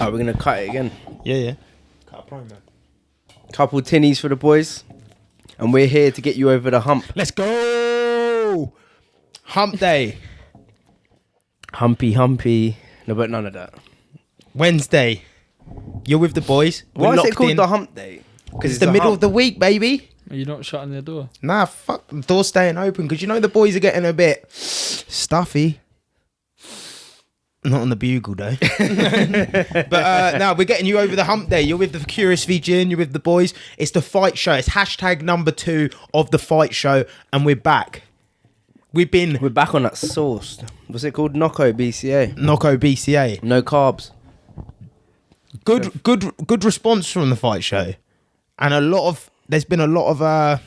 We're gonna cut it again. Yeah. Cut a promo. Couple tinnies for the boys, and we're here to get you over the hump. Let's go! Hump day. Humpy. No, but none of that. Wednesday. You're with the boys. Why is it called the hump day? Because it's the middle of the week, baby. Are you not shutting the door? Nah, fuck. The door's staying open because you know the boys are getting a bit stuffy. Not on the bugle, though. But now we're getting you over the hump day. You're with the Curious V Gin. You're with the boys. It's the fight show. It's hashtag number 2 of the fight show. And we're back. We're back on that sauce. What's it called? Noco BCA. Noco BCA. No carbs. Good response from the fight show. And there's been a lot of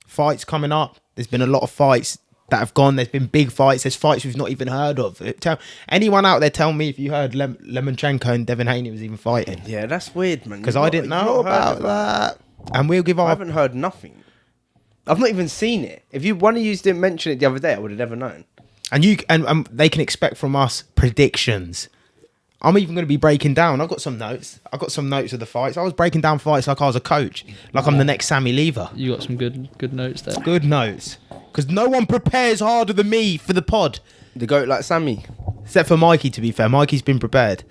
fights coming up. There's been a lot of fights that have gone. There's been big fights. There's fights we've not even heard of. Anyone out there tell me if you heard Lomachenko and Devin Haney was even fighting. Yeah, that's weird, man. Because I didn't know about that. And we'll give our... I haven't heard nothing. I've not even seen it. If one of you didn't mention it the other day, I would have never known. And they can expect from us predictions. I'm even going to be breaking down. I've got some notes. of the fights. I was breaking down fights like I was a coach. Like I'm the next Sammy Lever. You got some good notes there. Good notes. Because no one prepares harder than me for the pod. The GOAT like Sammy. Except for Mikey, to be fair. Mikey's been prepared.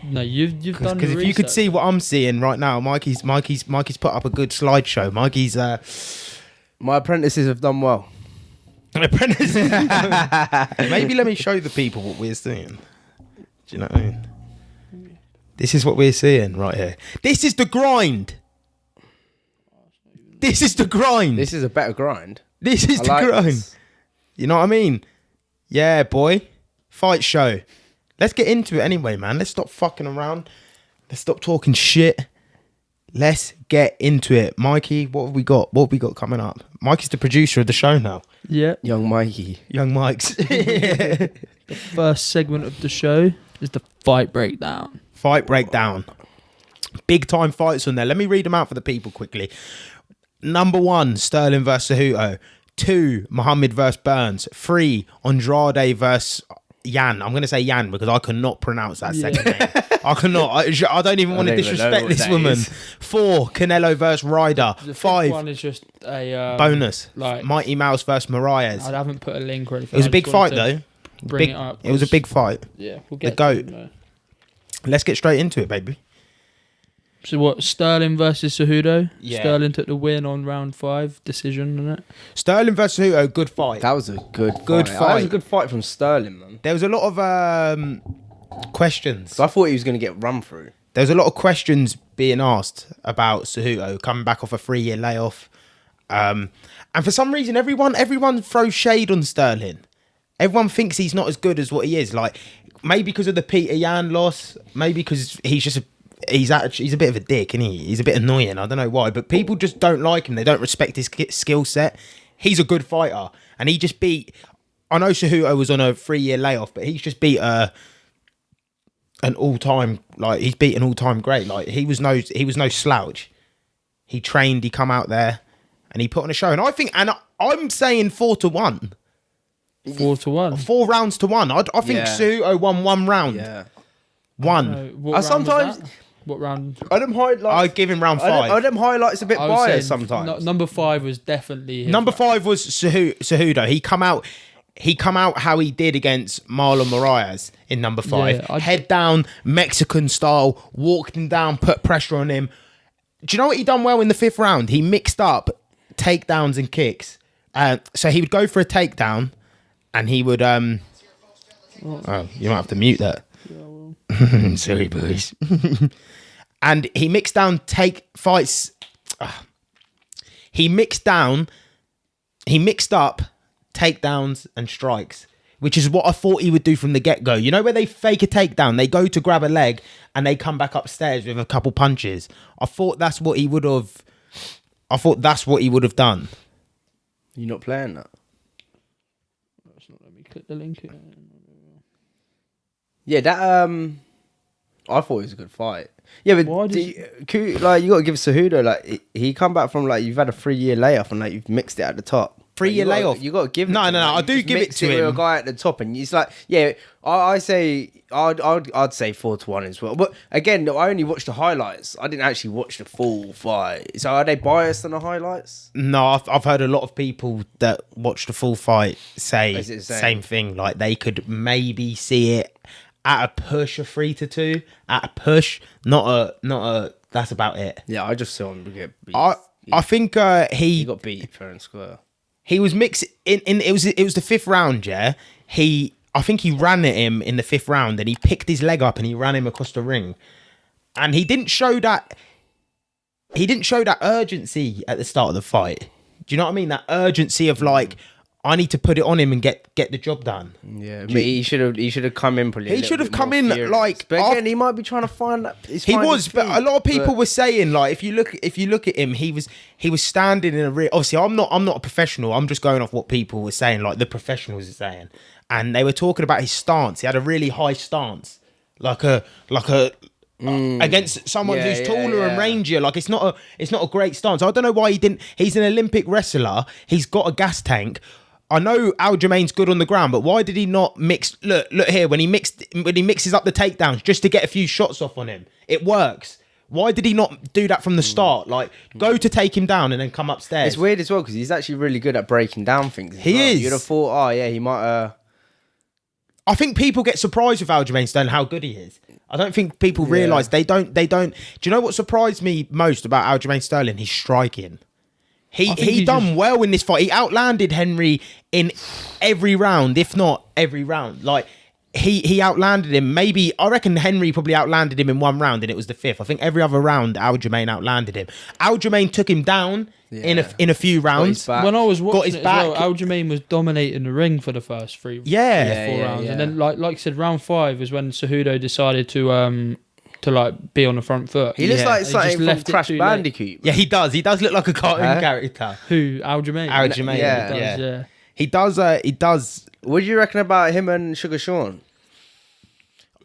No, you've done. Because if you could see what I'm seeing right now, Mikey's put up a good slideshow. Mikey's... My apprentices have done well. Apprentices. Maybe let me show the people what we're seeing. Do you know what I mean? This is what we're seeing right here. This is the grind. This is the grind. This is a better grind. This is the grind. This. You know what I mean? Yeah, boy. Fight show. Let's get into it anyway, man. Let's stop fucking around. Let's stop talking shit. Let's get into it. Mikey, what have we got? What have we got coming up? Mikey's the producer of the show now. Yeah. Young Mikey. Young Mike's. The first segment of the show is the fight breakdown. Fight breakdown. Big time fights on there. Let me read them out for the people quickly. Number 1, Sterling versus Cejudo. 2, Muhammad versus Burns. 3, Andrade versus Yan. I'm going to say Yan because I cannot pronounce that second name. I cannot. I don't even want to disrespect this woman. Is. 4, Canelo versus Ryder. The 5, one is just a bonus. Like Mighty Mouse versus Mariah. I haven't put a link or anything. It was a big fight though. Bring it up. It was a big fight. Yeah, we'll get the GOAT. Let's get straight into it, baby. So what? Sterling versus Cejudo. Yeah. Sterling took the win on round 5 decision, isn't it? Sterling versus Cejudo, good fight. That was a good fight. That was a good fight from Sterling, man. There was a lot of questions. So I thought he was going to get run through. There was a lot of questions being asked about Cejudo coming back off a 3-year layoff. And for some reason, everyone throws shade on Sterling. Everyone thinks he's not as good as what he is. Like, maybe because of the Peter Yan loss, maybe because he's a bit of a dick, isn't he? He's a bit annoying. I don't know why, but people just don't like him. They don't respect his skill set. He's a good fighter, and he just beat... I know Cejudo was on a 3-year layoff, but he's just beat an all-time... Like, he's beat an all-time great. Like, he was no slouch. He trained, he come out there, and he put on a show. And I'm saying 4-1. 4-1. 4 rounds to 1. I think Cejudo won 1 round. Yeah. 1. What round? I give him round 5. Are them highlights a bit biased sometimes? Number 5 was definitely his. Number 5 was Cejudo. He come out how he did against Marlon Moraes in number 5. Yeah, Head down, Mexican style, walked him down, put pressure on him. Do you know what he done well in the 5th round? He mixed up takedowns and kicks. So he would go for a takedown, and he would you might have to mute that. Yeah, I will. Sorry, boys. And he mixed down fights. He mixed up takedowns and strikes, which is what I thought he would do from the get-go. You know where they fake a takedown, they go to grab a leg and they come back upstairs with a couple punches. I thought that's what he would have done. You're not playing that? It's not let me click the link. Yeah, that I thought it was a good fight. Yeah, but you got to give Cejudo, like, he come back from, like, you've had a 3-year layoff and, like, you've mixed it at the top. 3-year layoff. You got to give. No, it to no, him. no. I You do just give it mix to with him. a guy at the top, and it's like, yeah, I say I'd say 4-1 as well. But again, I only watched the highlights. I didn't actually watch the full fight. So are they biased on the highlights? No, I've heard a lot of people that watch the full fight say Is it the same? same thing. Like they could maybe see it at a push of 3-2, at a push, not a. That's about it. Yeah, I just saw him get beat. I think he got beat fair and square. he was mixed in. It was the 5th round. Yeah, I think he ran at him in the 5th round, and he picked his leg up and he ran him across the ring, and he didn't show that urgency at the start of the fight. Do you know what I mean? That urgency of like, I need to put it on him and get the job done. Yeah, but he should have come in probably. He should have come in like. But again, he might be trying to find that. He was, but a lot of people were saying like, if you look at him, he was standing in a rear. Obviously, I'm not a professional. I'm just going off what people were saying, like the professionals are saying, and they were talking about his stance. He had a really high stance, like a against someone who's taller and rangier. Like it's not a great stance. I don't know why he didn't. He's an Olympic wrestler. He's got a gas tank. I know Aljamain's good on the ground, but why did he not mix? Look here, when he mixes up the takedowns just to get a few shots off on him, it works. Why did he not do that from the start? Like, go to take him down and then come upstairs. It's weird as well because he's actually really good at breaking down things. He is. You'd have thought, oh yeah, he might. I think people get surprised with Aljamain Sterling how good he is. I don't think people realise they don't. Do you know what surprised me most about Aljamain Sterling? His striking. He done well in this fight. He outlanded Henry in every round, if not every round. Like he outlanded him. Maybe I reckon Henry probably outlanded him in one round, and it was the 5th. I think every other round Aljamain outlanded him. Aljamain took him down in a few rounds. When I was watching it as well, Aljamain was dominating the ring for the first 4 rounds, and then like you said, round 5 was when Cejudo decided to like be on the front foot. He looks like something from Crash Bandicoot. Yeah, he does. He does look like a cartoon character. Who? Aljamain. Aljamain. Yeah. He does. What do you reckon about him and Sugar Sean?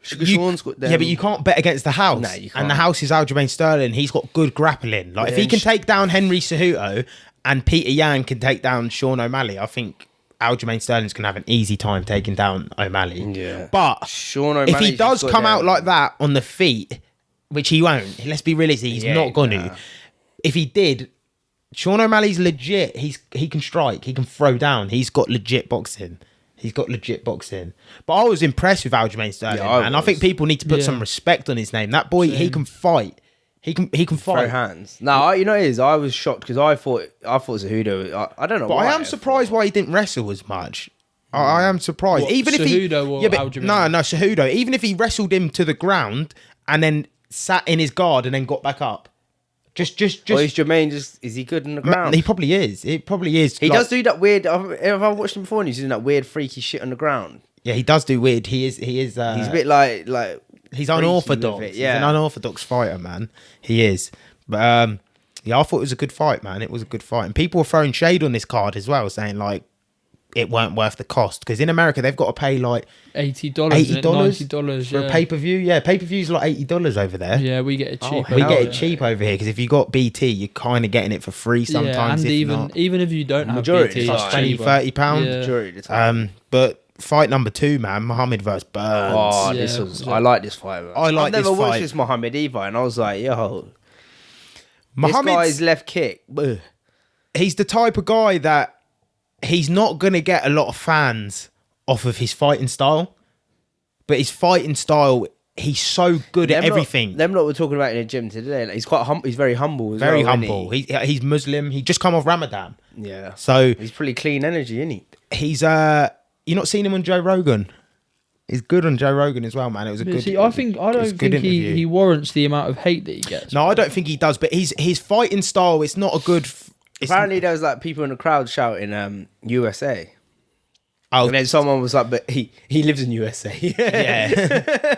Sean's got them. Yeah, but you can't bet against the house. No, you can't. And the house is Aljamain Sterling. He's got good grappling. Like if he can take down Henry Cejudo and Peter Yan can take down Sean O'Malley, I think Aljamain Sterling's gonna have an easy time taking down O'Malley. Yeah. But Sean if he does come out like that on the feet, which he won't, let's be realistic, he's not gonna. If he did, Sean O'Malley's legit. He can strike. He can throw down. He's got legit boxing. But I was impressed with Aljamain Sterling, and I think people need to put some respect on his name. That boy, he can fight. He can fight. Throw hands. No, you know what it is? I was shocked because I thought Cejudo. I don't know. But why I am surprised why he didn't wrestle as much. I am surprised. What, even if Cejudo or Aljamain? No, Cejudo. Even if he wrestled him to the ground and then sat in his guard and then got back up. Just. Or is Jermaine is he good in the ground? He probably is. He does do that weird. If I've watched him before, and he's doing that weird, freaky shit on the ground. Yeah, he does do weird. He is. He's a bit like. He's unorthodox. He's an unorthodox fighter, man. He is. But I thought it was a good fight, man. It was a good fight, and people were throwing shade on this card as well, saying like it weren't worth the cost because in America they've got to pay like $80, $90 for a pay per view. Yeah, pay per views like $80 over there. Yeah, we get it cheap. We get it cheap over here because if you got BT, you're kind of getting it for free sometimes. Yeah, and even if you don't have BT, it's £20-30. Majority of the time. But fight number 2, man, Muhammad vs Burns. Oh, I like this fight. Man. I've never watched this Muhammad either, and I was like, yo, this Muhammad's guy's left kick. He's the type of guy that he's not going to get a lot of fans off of his fighting style, but his fighting style, he's so good at everything. Them lot we're talking about in the gym today. Like, he's quite he's very humble. Very humble. He's Muslim. He just come off Ramadan. Yeah. So he's pretty clean energy, isn't he? He's you not seen him on Joe Rogan? He's good on Joe Rogan as well, man. It was a good. See, I don't think he warrants the amount of hate that he gets. No, I don't think he does. But his fighting style, it's not a good. Apparently, there was like people in the crowd shouting USA. Oh, and then someone was like, "But he lives in USA." Yeah.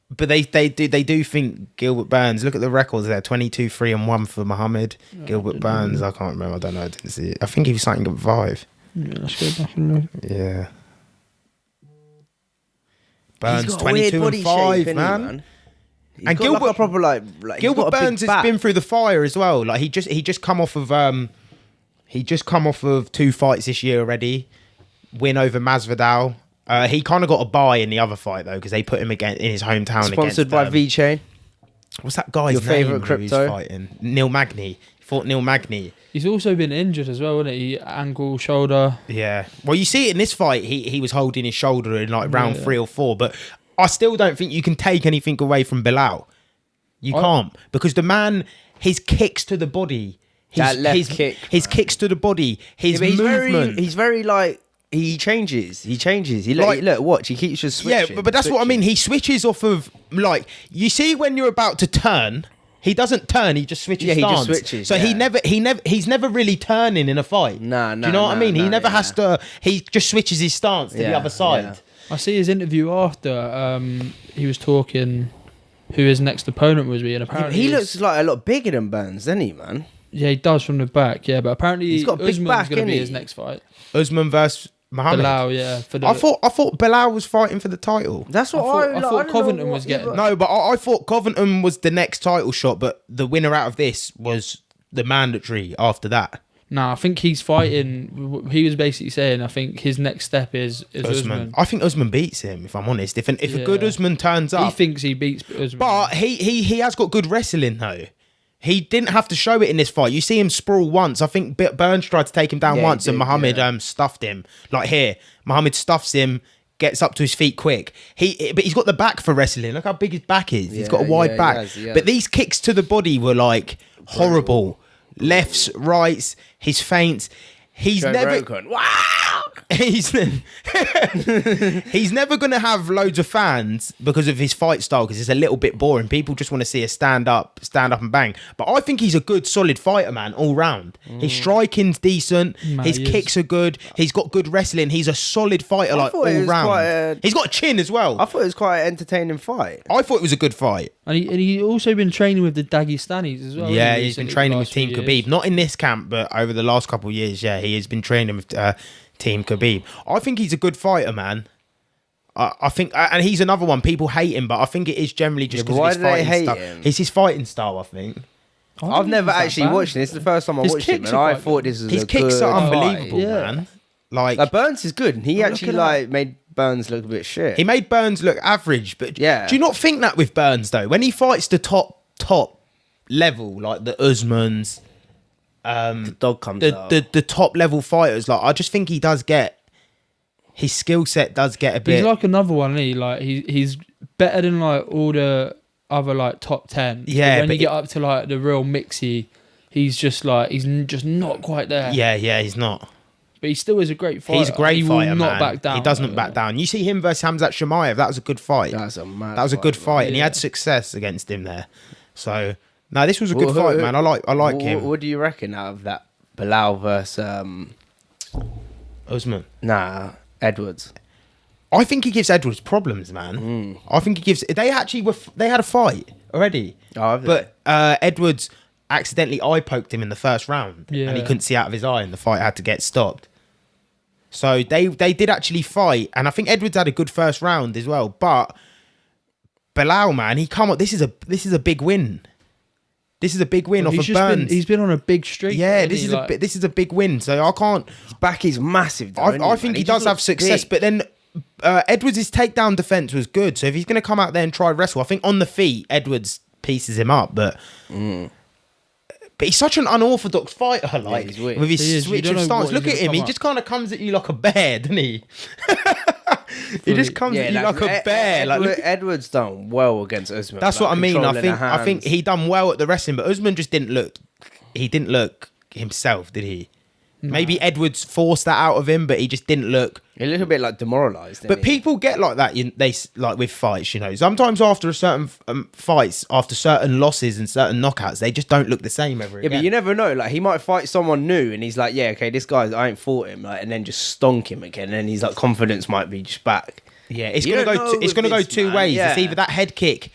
But they do think Gilbert Burns. Look at the records there: 22-3-1 for Muhammad. Gilbert Burns. I can't remember. I don't know. I didn't see it. I think he was something at 5. Yeah, let's go back and look. Yeah. Burns 22-5, man. And Gilbert, like a proper like Gilbert Burns has been through the fire as well. Like he just come off of He just come off of 2 fights this year already. Win over Masvidal. He kind of got a bye in the other fight though, because they put him again in his hometown. Sponsored by V-Chain. What's that guy's Your name? favourite crypto? Fighting? Neil Magny. He fought Neil Magny. He's also been injured as well, isn't he? Ankle, shoulder. Yeah. Well, you see it in this fight. He was holding his shoulder in like round 3 or 4, but I still don't think you can take anything away from Belal. You can't, because the man, his kicks to the body, his kicks to the body, his movement. He's very like. He changes. Look, watch. He keeps just switching. Yeah, but that's what I mean. He switches off of, like, you see when you're about to turn, he doesn't turn. He just switches stance. He just switches. So he's never really turning in a fight. No. Do you know what I mean? He never has to. He just switches his stance to the other side. Yeah. I see his interview after. He was talking who his next opponent was being. Apparently, he looks like a lot bigger than Burns, doesn't he, man? Yeah, he does from the back. Yeah, but apparently he's got a big Usman's back, going to be his next fight. Usman versus Muhammad. Belal, yeah. I thought Belal was fighting for the title. That's what I thought Covington was getting. No, but I thought Covington was the next title shot, but the winner out of this was the mandatory after that. No, I think he's fighting. He was basically saying, I think his next step is Usman. I think Usman beats him, if I'm honest. If a good Usman turns up, he thinks he beats Usman. But he has got good wrestling though. He didn't have to show it in this fight. You see him sprawl once. I think Burns tried to take him down once, and Muhammad stuffed him. Like here, Muhammad stuffs him, gets up to his feet quick. But he's got the back for wrestling. Look how big his back is. He's got a wide back. But these kicks to the body were like horrible. Lefts, rights, his feints. He's never he's never going to have loads of fans because of his fight style, because it's a little bit boring. People just want to see a stand up and bang. But I think he's a good, solid fighter, man, all round. His striking's decent. His kicks are good. He's got good wrestling. He's a solid fighter, like all round. He's got a chin as well. I thought it was quite an entertaining fight. I thought it was a good fight. And he also been training with the Dagestanis as well. Yeah, he's been training with Team Khabib. Not in this camp, but over the last couple of years, yeah, he has been training with Team Khabib. I think he's a good fighter, man. I think, and he's another one. People hate him, but I think it is generally just because of his fighting style. It's his fighting style, I think. I've never actually watched it. This is the first time I watched it, and I thought this was his kicks are unbelievable, man. Like Burns is good. He actually made Burns look a bit shit. He made Burns look average, but do you not think that with Burns though? When he fights the top level, like the Usmans, the dog comes out. The top level fighters, like I just think he does get his skill set does get a bit. He's like another one, isn't he? Like he's better than like all the other like top 10. Yeah, but when you get up to like the real mixy, he's just not quite there. Yeah, he's not. But he still is a great fighter. He's a great fighter, man. Not back down. He doesn't back down. You see him versus Hamzat Chimaev. That was a good fight. That was a good fight, and he had success against him there. So no, this was a good fight, man. I like him. What do you reckon out of that Belal versus Usman? Nah, Edwards. I think he gives Edwards problems, man. I think he gives. They had a fight already. But Edwards accidentally eye poked him in the first round, and he couldn't see out of his eye, and the fight had to get stopped. So they did actually fight, and I think Edwards had a good first round as well. But Belal, man, he come up. This is a big win. This is a big win off of Burns. He's been on a big streak. Yeah, this is a big win. So I can't. His back is massive. Though, I think he does have success, but then Edwards' takedown defense was good. So if he's going to come out there and try wrestle, I think on the feet Edwards pieces him up. But he's such an unorthodox fighter, like with his switch of stance. Look at him; he just kind of comes at you like a bear, doesn't he? He just comes at you like a bear. Edwards done well against Usman. That's what I mean. I think he done well at the wrestling, but Usman just didn't look. He didn't look himself, did he? No. Maybe Edwards forced that out of him, but he just didn't look a little bit like demoralised. But people get like that. They like with fights, you know. Sometimes after a certain fights, after certain losses and certain knockouts, they just don't look the same ever again. But you never know. Like he might fight someone new, and he's like, "Yeah, okay, this guy, I ain't fought him," like, and then just stonk him again, and then he's like, confidence might be just back. Yeah, it's gonna go. It's gonna go two ways. Yeah. It's either that head kick.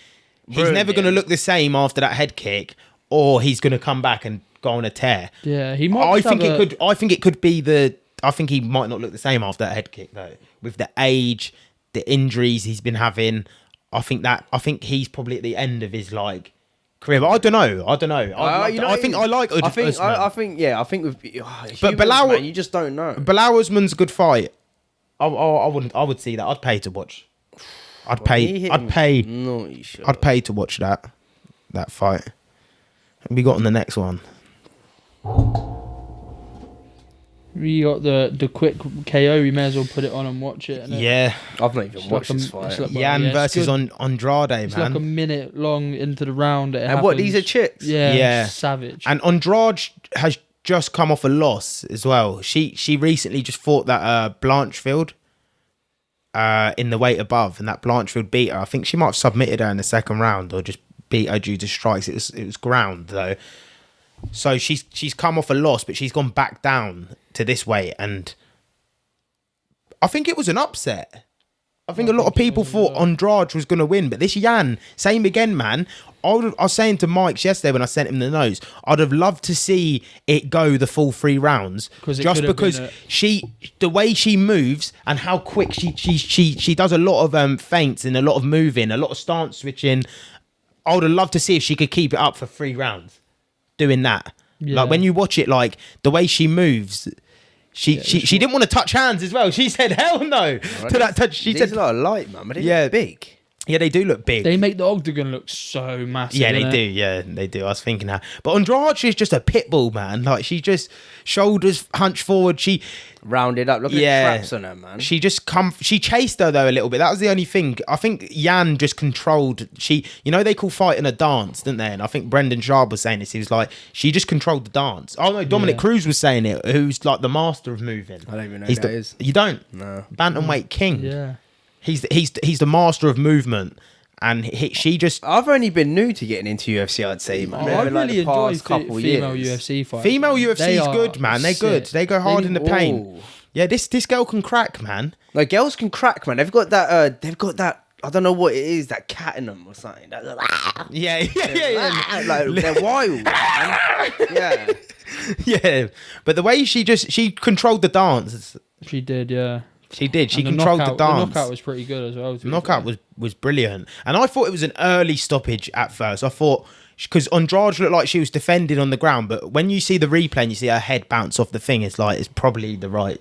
He's never gonna look the same after that head kick, or he's gonna come back and go on a tear. Yeah, he might. I think it could be the. I think he might not look the same after that head kick though. With the age, the injuries he's been having, I think he's probably at the end of his like career. But I don't know. I think I like Usman. I think with but Belal, man, you just don't know. Belal Usman's a good fight. I would see that. I'd pay to watch. I'd pay to watch that fight. We got on the next one. We got the quick KO. We may as well put it on and watch it. Yeah, I've not even watched this fight. Yan versus Andrade, man. It's like a minute long into the round. And what, these are chicks? Yeah, savage. And Andrade has just come off a loss as well. She recently just fought that Blanchfield in the weight above, and that Blanchfield beat her. I think she might have submitted her in the second round or just beat her due to strikes. It was ground though. So she's come off a loss, but she's gone back down to this weight, and I think it was an upset. I think a lot of people thought Andrade was going to win, but this Yan, same again, man. I was saying to Mike yesterday when I sent him the notes, I'd have loved to see it go the full 3 rounds, just because the way she moves and how quick she does a lot of feints and a lot of moving, a lot of stance switching. I would have loved to see if she could keep it up for 3 rounds. Doing that, like when you watch it, like the way she moves, she didn't want to touch hands as well. She said hell no to that touch. She said a lot of light, man, but they look big. Yeah, they do look big. They make the octagon look so massive. Yeah, they do. Yeah, they do. I was thinking that. But Andrade is just a pit bull, man. Like, she just shoulders hunched forward. She rounded up. Look at the traps on her, man. She just she chased her though a little bit. That was the only thing. I think Yan just controlled. They call fighting a dance, didn't they? And I think Brendan Sharp was saying this. He was like, she just controlled the dance. Oh no, Dominic Cruz was saying it. Who's like the master of moving. I don't even know who that is. You don't? No. Bantamweight king. Yeah. He's the master of movement, and she just. I've only been new to getting into UFC, I'd say, man. I really enjoy female UFC fights. Female UFC is good, man. They're good. They go hard in the paint. Ooh. Yeah, this girl can crack, man. Like, girls can crack, man. They've got that. I don't know what it is. That cat in them or something. Yeah. Like, they're wild. Man. Yeah. Yeah, but the way she controlled the dance. She did, yeah. She did. She controlled the dance. The knockout was pretty good as well. The knockout was brilliant. And I thought it was an early stoppage at first. I thought, because Andrade looked like she was defending on the ground, but when you see the replay and you see her head bounce off the thing, it's probably the right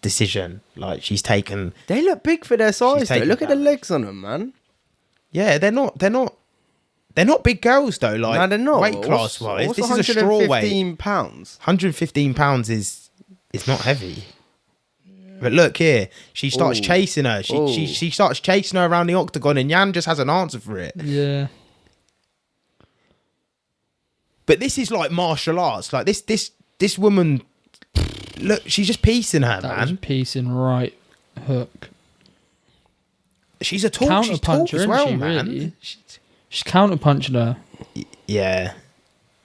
decision. Like, she's taken. They look big for their size, though. Look at the legs on them, man. Yeah, they're not big girls, though. Like, no, they're not. Weight class wise, this is a straw weight. 115 pounds. 115 pounds is not heavy. But look here, she starts chasing her. She starts chasing her around the octagon, and Yan just has an answer for it. Yeah. But this is like martial arts. Like this woman, look, she's just piecing her, that man. Was piecing right hook. She's a tall. She's tall as well, man. Really? She's counter-punching her. Yeah.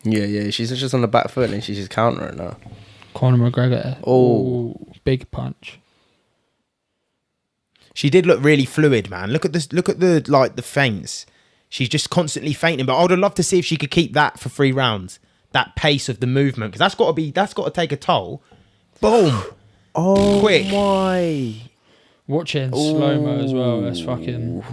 Yeah. She's just on the back foot, and she's just countering her. Conor McGregor. Oh, big punch. She did look really fluid, man. Look at this. Look at the feints. She's just constantly feinting. But I would have loved to see if she could keep that for 3 rounds. That pace of the movement, because that's got to take a toll. Boom. Oh, quick. My. Watch it in slow-mo as well. That's fucking.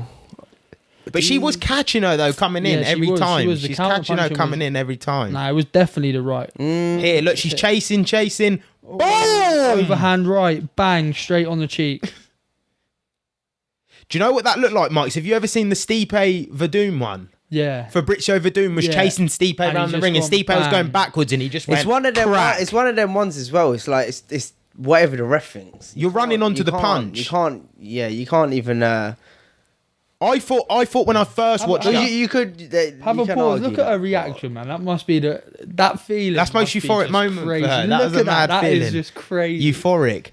But she was catching her though, coming in every time. She's catching her coming in every time. Nah, it was definitely the right. Here, look, she's chasing. Boom! Overhand right, bang, straight on the cheek. Do you know what that looked like, Mike? Have you ever seen the Stipe Verdum one? Yeah. Fabrizio Verdum was chasing Stipe around the ring, and Stipe was going backwards, and he just went. It's one of them. It's one of them ones as well. It's like it's whatever the ref thinks. You're running onto the punch. You can't. Yeah, you can't even. I thought when I first watched it, you could have a pause. Look at her reaction, man. That must be that feeling. That's most euphoric moment for her. That was a mad feeling. That is just crazy. Euphoric.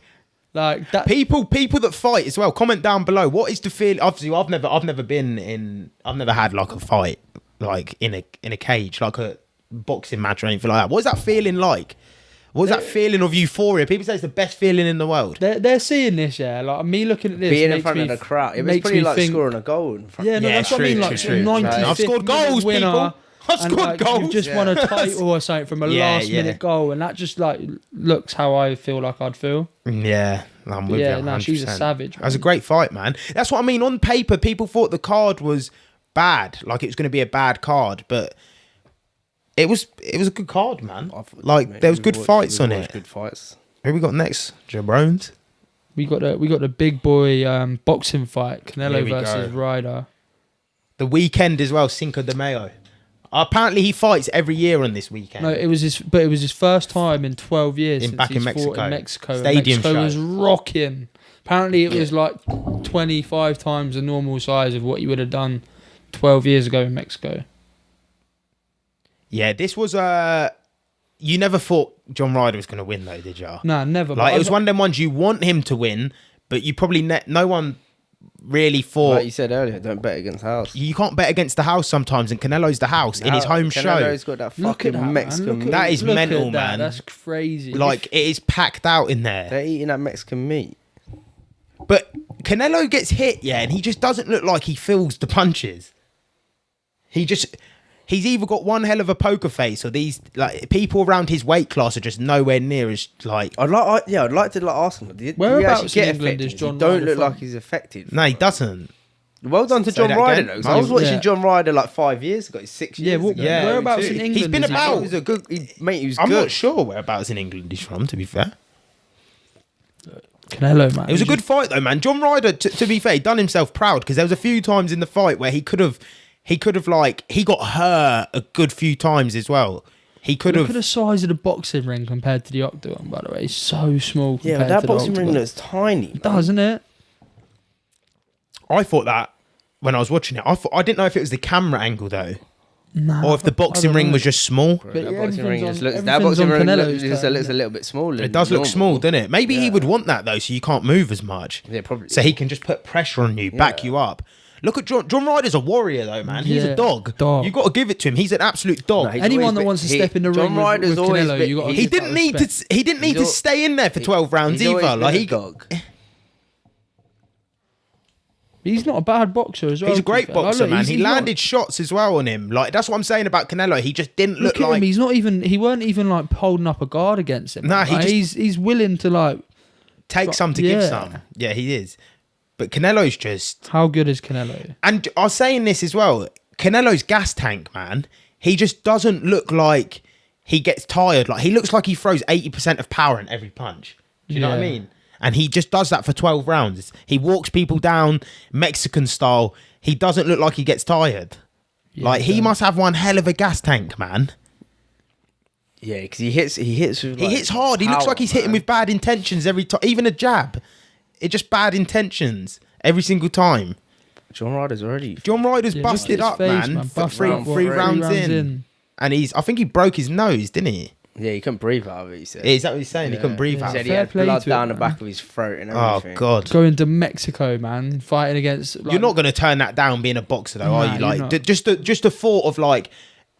Like that. People that fight as well. Comment down below. What is the feeling? Obviously, I've never had like a fight like in a cage, like a boxing match or anything like that. What is that feeling like? What's that feeling of euphoria? People say it's the best feeling in the world. They're seeing this, yeah. Like me looking at this, being in front of the crowd, it was pretty like scoring a goal in front. Yeah, no, that's what I mean. Like 95th I've scored goals, people. I've scored goals. You've just won a title or something from a last minute goal, and that just like looks how I feel like I'd feel. Yeah, I'm with you. Yeah, no, she's a savage. That was a great fight, man. That's what I mean. On paper, people thought the card was bad, like it was going to be a bad card, but It was a good card, man. Like there was good fights on it. Good fights. Who we got next? Jabrones. We got the big boy boxing fight, Canelo versus Ryder. The weekend as well, Cinco de Mayo. Apparently he fights every year on this weekend. No, it was his first time in 12 years since back in Mexico. Fought in Mexico. Stadium Mexico show. was rocking. Apparently it was like 25 times the normal size of what you would have done 12 years ago in Mexico. Yeah, this was you never thought John Ryder was going to win though, did you? Nah, never. Like it was one of them ones you want him to win, but you probably no one really thought. Like you said earlier, don't bet against the house. You can't bet against the house sometimes, and Canelo's the house in his home show. Canelo's got that fucking Mexican. That is mental, that. man. That's crazy. Like it is packed out in there. They're eating that Mexican meat. But Canelo gets hit, and he just doesn't look like he feels the punches. He's either got one hell of a poker face, or these like people around his weight class are just nowhere near as like. I'd like to ask him. Whereabouts in England is John Ryder Don't look from? like he's affected. No, he doesn't. Well done to Say John that Ryder again. though. 'Cause I was watching Yeah. John Ryder like 5 years ago. 6 years ago. Whereabouts in Too. England? He's been is he about. from? He was a good mate. He was I'm good. not sure whereabouts in England he's from. To be fair, Canelo, man. it was a good fight though, man. John Ryder, to be fair, he done himself proud because there was a few times in the fight where he could have like he got hurt a good few times as well. He could Look at have. the size of the boxing ring compared to the octagon, by the way. It's so small compared Yeah, but that to boxing the ring octagon. looks tiny. Doesn't it? I thought that when I was watching it. I didn't know if it was the camera angle though, Nah, or if the boxing ring was just small. But That yeah, boxing ring everything's just on- looks. That everything's boxing on ring Canelo's looks turn, a isn't it? little bit smaller. It does look small, doesn't it? Maybe he would want that though, so you can't move as much. Yeah, probably. So he can just put pressure on you, back you up. Look at John Ryder's a warrior though, man. He's Yeah, a dog. dog. You got to give it to him. He's an absolute dog. No, he's Anyone always that been- wants to step in the ring with always Canelo, been- you got to he didn't need to. He didn't need to stay in there for 12 rounds He's always either. been Like a he, dog. He's not a bad boxer as well. he's a to be great fair. boxer, Like, look, man. he's He not- landed shots as well on him. Like that's what I'm saying about Canelo. He just didn't look Look at like. him. He's not even. He weren't even like holding up a guard against him. Nah, Like, he's willing to like. take some to give Yeah. some. Yeah, he is. But Canelo's just. How good is Canelo? And I was saying this as well. Canelo's gas tank, man. He just doesn't look like he gets tired. Like he looks like he throws 80% of power in every punch. Do you know what I Yeah. mean? And he just does that for 12 rounds. He walks people down Mexican style. He doesn't look like he gets tired. Like he must have one hell of a gas tank, man. Yeah, because he hits. With, He hits hard. He looks like he's hitting with bad intentions every time. Even a jab, it's just bad intentions every single time. John Ryder's already. John Ryder's Yeah, look busted at his up, face, man. For Busted three up, what, rounds in. And I think he broke his nose, didn't he? Yeah, he couldn't breathe out of it. He said. Is that what he's saying? He couldn't breathe He out. said he Fair had play blood to down it, the man. back of his throat and Oh everything. God! Going to Mexico, man, fighting against. Like, You're not going to turn that down being a boxer, though, are Nah, you? you're Like not. just a thought of like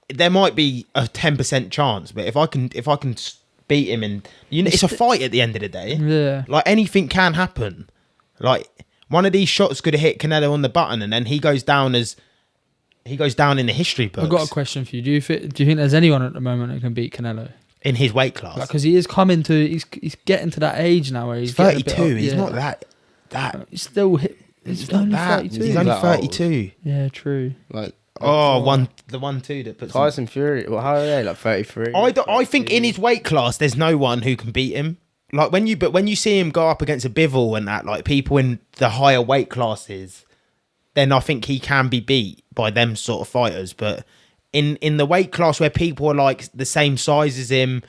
there might be a 10% chance, but if I can beat him, and it's a fight at the end of the day. Yeah. Like anything can happen. Like one of these shots could have hit Canelo on the button, and then he goes down in the history books. I've got a question for you. Do you think there's anyone at the moment that can beat Canelo? In his weight class, Because he is coming to, he's getting to that age now where he's he's getting a bit 32. up- He's yeah. not that. He's still hit. He's not only that. 32. He's only that old. 32. Yeah, true. Like Oh, the 1-2 that puts him. Tyson Fury. Well, how are they? Like 33. I think in his weight class, there's no one who can beat him. Like when you see him go up against a Bivol and that, like people in the higher weight classes, then I think he can be beat by them sort of fighters. But in the weight class where people are like the same size as him,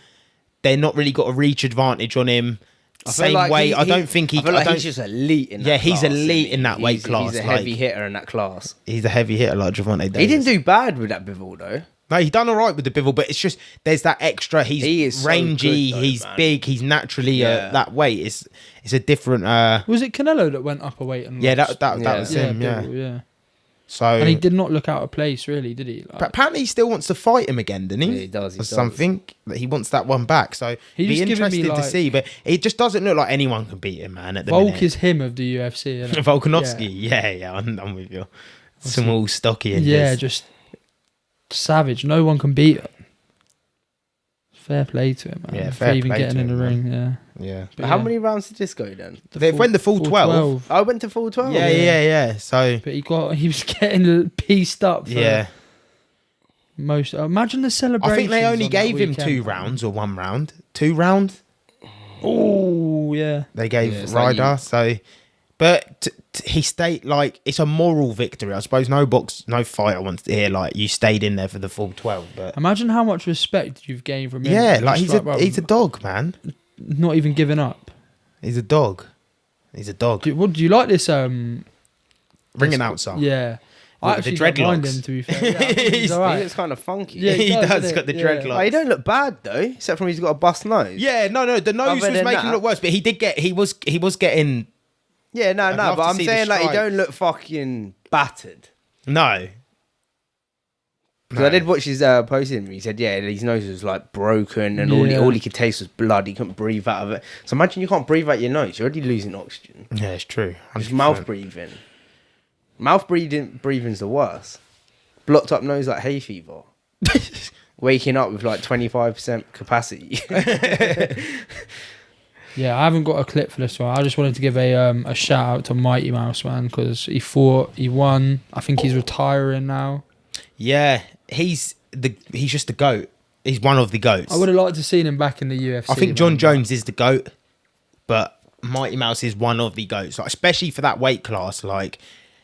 they're not really got a reach advantage on him. Same weight. I don't think he. I feel like he's just elite in that Yeah, he's class, elite isn't he? in that weight class. He's a like, heavy hitter in that class. He's a heavy hitter like Gervonta Davis. He didn't do bad with that Bivol though. No, he done all right with the Bivol, but it's just there's that extra. He is He's so rangy. good though, he's man. big. He's naturally Yeah. that weight. It's a different. Was it Canelo that went up a weight and Yeah, lost? that was him. Yeah. Bill, yeah. So And he did not look out of place, really, did he? Like, but apparently he still wants to fight him again, doesn't he? Yeah, he does, he Or does. something that he wants that one back. So He's be just giving me, interested to like- see, but it just doesn't look like anyone can beat him, man. At the Volk minute. is him of the UFC. Isn't it? Volkanovski. Yeah, I'm with you. Small, stocky, and Yeah, just savage. No one can beat him. Fair play to him, man. Yeah, for fair even play getting to in him, the man. ring. Yeah. yeah. But How yeah, many rounds did this go then? They've went the full 12. I went to full 12. Yeah. So But he was getting pieced up. For, yeah. Most. Imagine the celebration. I think they only gave him 2 rounds or 1 round. 2 rounds. Oh yeah. They gave Ryder. But he stayed like it's a moral victory. I suppose no fighter wants to hear like you stayed in there for the full 12. But imagine how much respect you've gained from him. Yeah, like he's a dog, man. Not even giving up. He's a dog. Do you like this? Ring announcer. Yeah. I actually the dreadlocks. Don't mind him, to be fair. Yeah, He right. looks kind of funky. Yeah, he does got the dreadlocks. Like, he don't look bad though, except from he's got a bust nose. Yeah, no, the nose was making him look worse, but he was getting. Yeah, no, but I'm saying like he don't look fucking battered. No. Because I did watch his posting. He said, yeah, his nose was like broken, and all he could taste was blood. He couldn't breathe out of it. So imagine you can't breathe out your nose. You're already losing oxygen. Yeah, it's true. Just mouth breathing. Mouth breathing's the worst. Blocked up nose like hay fever. Waking up with like 25% capacity. Yeah, I haven't got a clip for this one. I just wanted to give a shout out to Mighty Mouse, man, because he fought, he won. I think he's retiring now. Yeah, he's just the GOAT. He's one of the GOATs. I would have liked to seen him back in the UFC. I think John Jones is the GOAT, but Mighty Mouse is one of the GOATs, like, especially for that weight class. Like,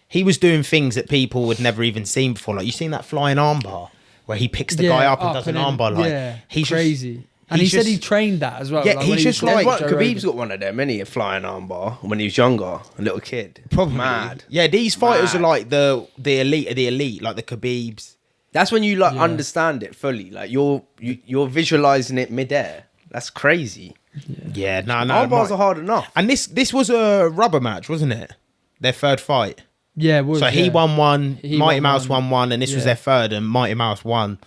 he was doing things that people would never even seen before. Like, you seen that flying armbar where he picks the guy up and does an armbar? Like, he's crazy. And he said he trained that as well. Yeah, like he's just like... Khabib's got one of them, a flying armbar when he was younger, a little kid. Probably. Mad. Yeah, these fighters are like the elite of the elite, like the Khabibs. That's when you understand it fully. Like you're visualizing it midair. That's crazy. Yeah, no. Armbars are hard enough. And this was a rubber match, wasn't it? Their third fight. Yeah, it was. So he won one, Mighty Mouse won one, and this was their third, and Mighty Mouse won.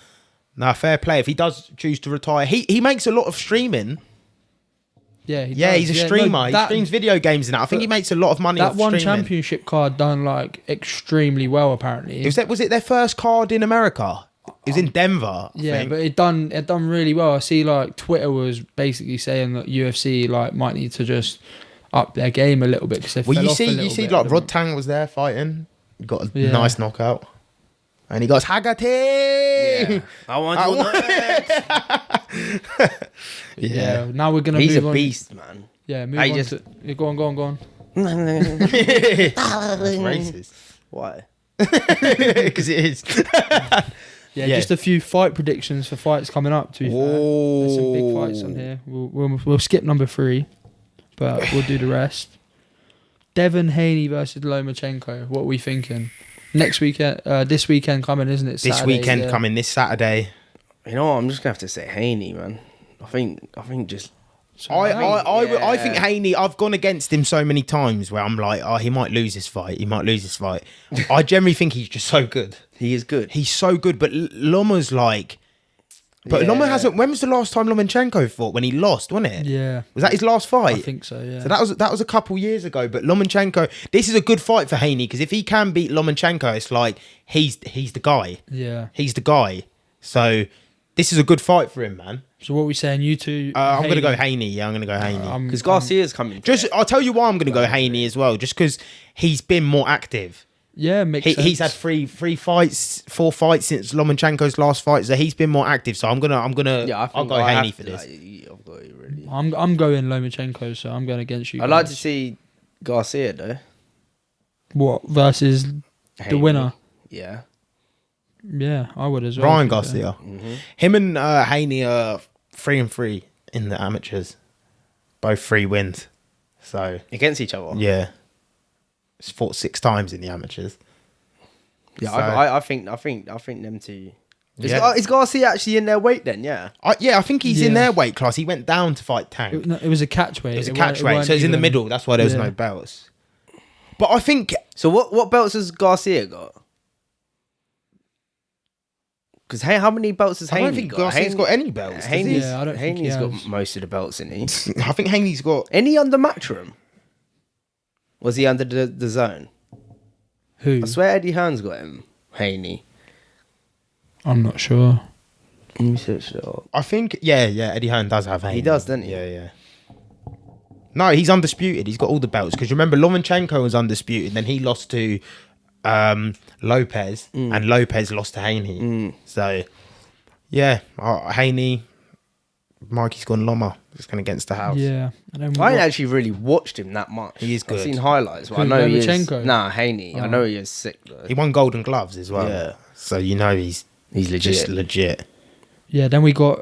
Now, fair play. If he does choose to retire, he makes a lot of streaming. Yeah, he's a streamer. He streams video games and that. I think he makes a lot of money. That one streaming. championship card done like extremely well. Apparently, was it their first card in America? It was in Denver. I think. But it done really well. I see like Twitter was basically saying that UFC like might need to just up their game a little bit because they fell off a little bit. You see, like Rod Tang was there fighting. He got a nice knockout. And he goes, Haggerty! Yeah. I want you. Yeah. Now we're gonna. He's move a on. beast, man. Yeah, move on. Go on. That's racist. Why? Because it is. Yeah, just a few fight predictions for fights coming up. To be fair, there's some big fights on here. We'll skip number 3, but we'll do the rest. Devin Haney versus Lomachenko. What are we thinking? Next weekend, this weekend coming, isn't it? Saturday, this weekend coming, this Saturday. You know what? I'm just gonna have to say Haney, man. I think just. I think Haney. I've gone against him so many times where I'm like, he might lose this fight. I generally think he's just so good. He is good. He's so good, but Loma's like. But Loma hasn't. When was the last time Lomachenko fought? When he lost, wasn't it? Yeah. Was that his last fight? I think so. Yeah. So that was a couple years ago. But Lomachenko, this is a good fight for Haney because if he can beat Lomachenko, it's like he's the guy. Yeah. He's the guy. So this is a good fight for him, man. So what are we saying? You two? I'm gonna go Haney. Yeah, I'm gonna go Haney because Garcia's coming. I'll tell you why I'm gonna go Haney as well. Just because he's been more active. Yeah, makes sense. He's had 4 fights since Lomachenko's last fight, so he's been more active. So I'll go Haney for this. I'm going Lomachenko, so I'm going against you. I'd like to see Garcia though. What versus Haney. the winner? Yeah. Yeah, I would as well. Ryan Garcia. Mm-hmm. Him and Haney are 3-3 in the amateurs. Both 3 wins. So against each other. Yeah. It's fought 6 times in the amateurs. Yeah, so, I think them two. Is Garcia actually in their weight then? Yeah. I think he's in their weight class. He went down to fight Tank. It was a catch weight. It was a catch weight, so it's in the middle. That's why there was no belts. But I think. So what belts has Garcia got? Because how many belts has Haney got? I don't think Garcia's got any belts. Haney's got most of the belts, isn't he? I think Haney's got. Any under Matchroom? Was he under the zone? Who? I swear Eddie Hearn's got him. Haney. I'm not sure. Let me search it up. I think, Eddie Hearn does have Haney. He does, doesn't he? Yeah. No, he's undisputed. He's got all the belts. Because remember, Lomachenko was undisputed. Then he lost to Lopez. And Lopez lost to Haney. So Yeah, Haney, Mikey's gone Loma. Just going against the house. Yeah. And then I ain't actually really watched him that much. He is good. I've seen highlights, but I Who, know he is. Lomachenko? Nah, Haney. I Oh. know he is sick though. He won Golden Gloves as well. Yeah. So you know he's Legit. just legit. Yeah, then we got,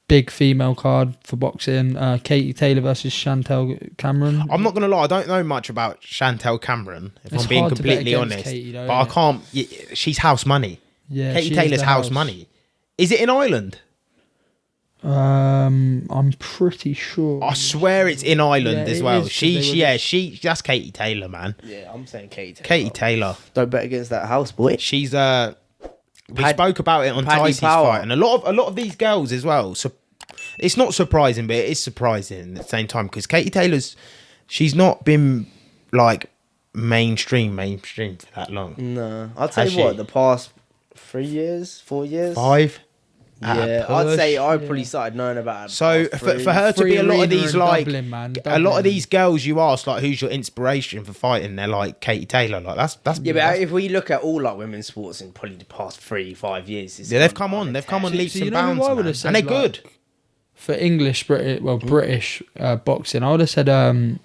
big female card for boxing. Katie Taylor versus Chantelle Cameron. I'm not going to lie, I don't know much about Chantelle Cameron, if It's I'm being hard to bet completely against honest. Katie though, but I innit? can't... She's house money. Yeah, Katie she is Taylor's the house money. Is it in Ireland? I'm pretty sure. I swear it's in Ireland Yeah, as it well. is, 'cause they were That's Katie Taylor, man. Yeah, I'm saying Katie Taylor. Katie Taylor. Don't bet against that house, boy. She's we spoke about it on Paddy Tyce's Power. fight, and a lot of these girls as well. So it's not surprising, but it is surprising at the same time because Katie Taylor's she's not been like mainstream for that long. No, I'd say Has she? the past 4 years. 5. Yeah, I'd say I probably started knowing about her. So past for three. her to be a lot of these like Dublin, man. a lot of Dublin. these girls you ask like who's your inspiration for fighting, they're like Katie Taylor. Like that's Yeah, but if we look at all like women's sports in probably the past 3-5 years, it's yeah, they've gone come on. They've come on leaps So you and know who bounds, I would man. have said, And they're like, good. For English, British boxing, I would have said,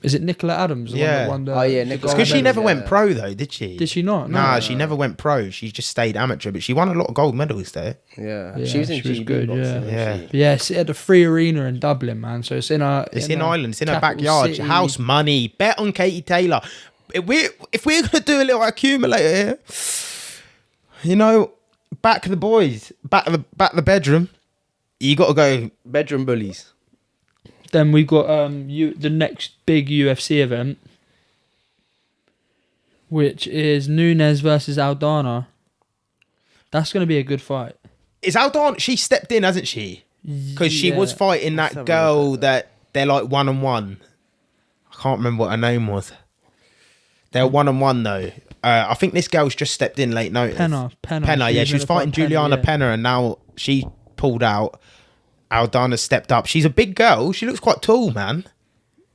is it Nicola Adams? The Yeah. one that won the, Oh, yeah, the Nicola gold Because she Adams, never medal? went pro though, did she? Did she not? Nah, she never went pro. She just stayed amateur, but she won a lot of gold medals there. Yeah, Yeah, she was in she was GB good, boxing, yeah. wasn't Yeah. she? Yeah, it's at the Free Arena in Dublin, man. So it's in a. It's in Ireland. It's in her capital backyard. city. House money. Bet on Katie Taylor. If we're gonna do a little accumulator here, you know, back the boys, back the bedroom. You got to go. Bedroom bullies. Then we've got the next big UFC event, which is Nunes versus Aldana. That's going to be a good fight. Is Aldana? She stepped in, hasn't she? Because she was fighting Let's that have a girl look at that they're like 1-on-1. I can't remember what her name was. They're 1-on-1 though. I think this girl's just stepped in late notice. Penna. Yeah, she was fighting Juliana Penna, and now she pulled out. Aldana stepped up. She's a big girl. She looks quite tall, man.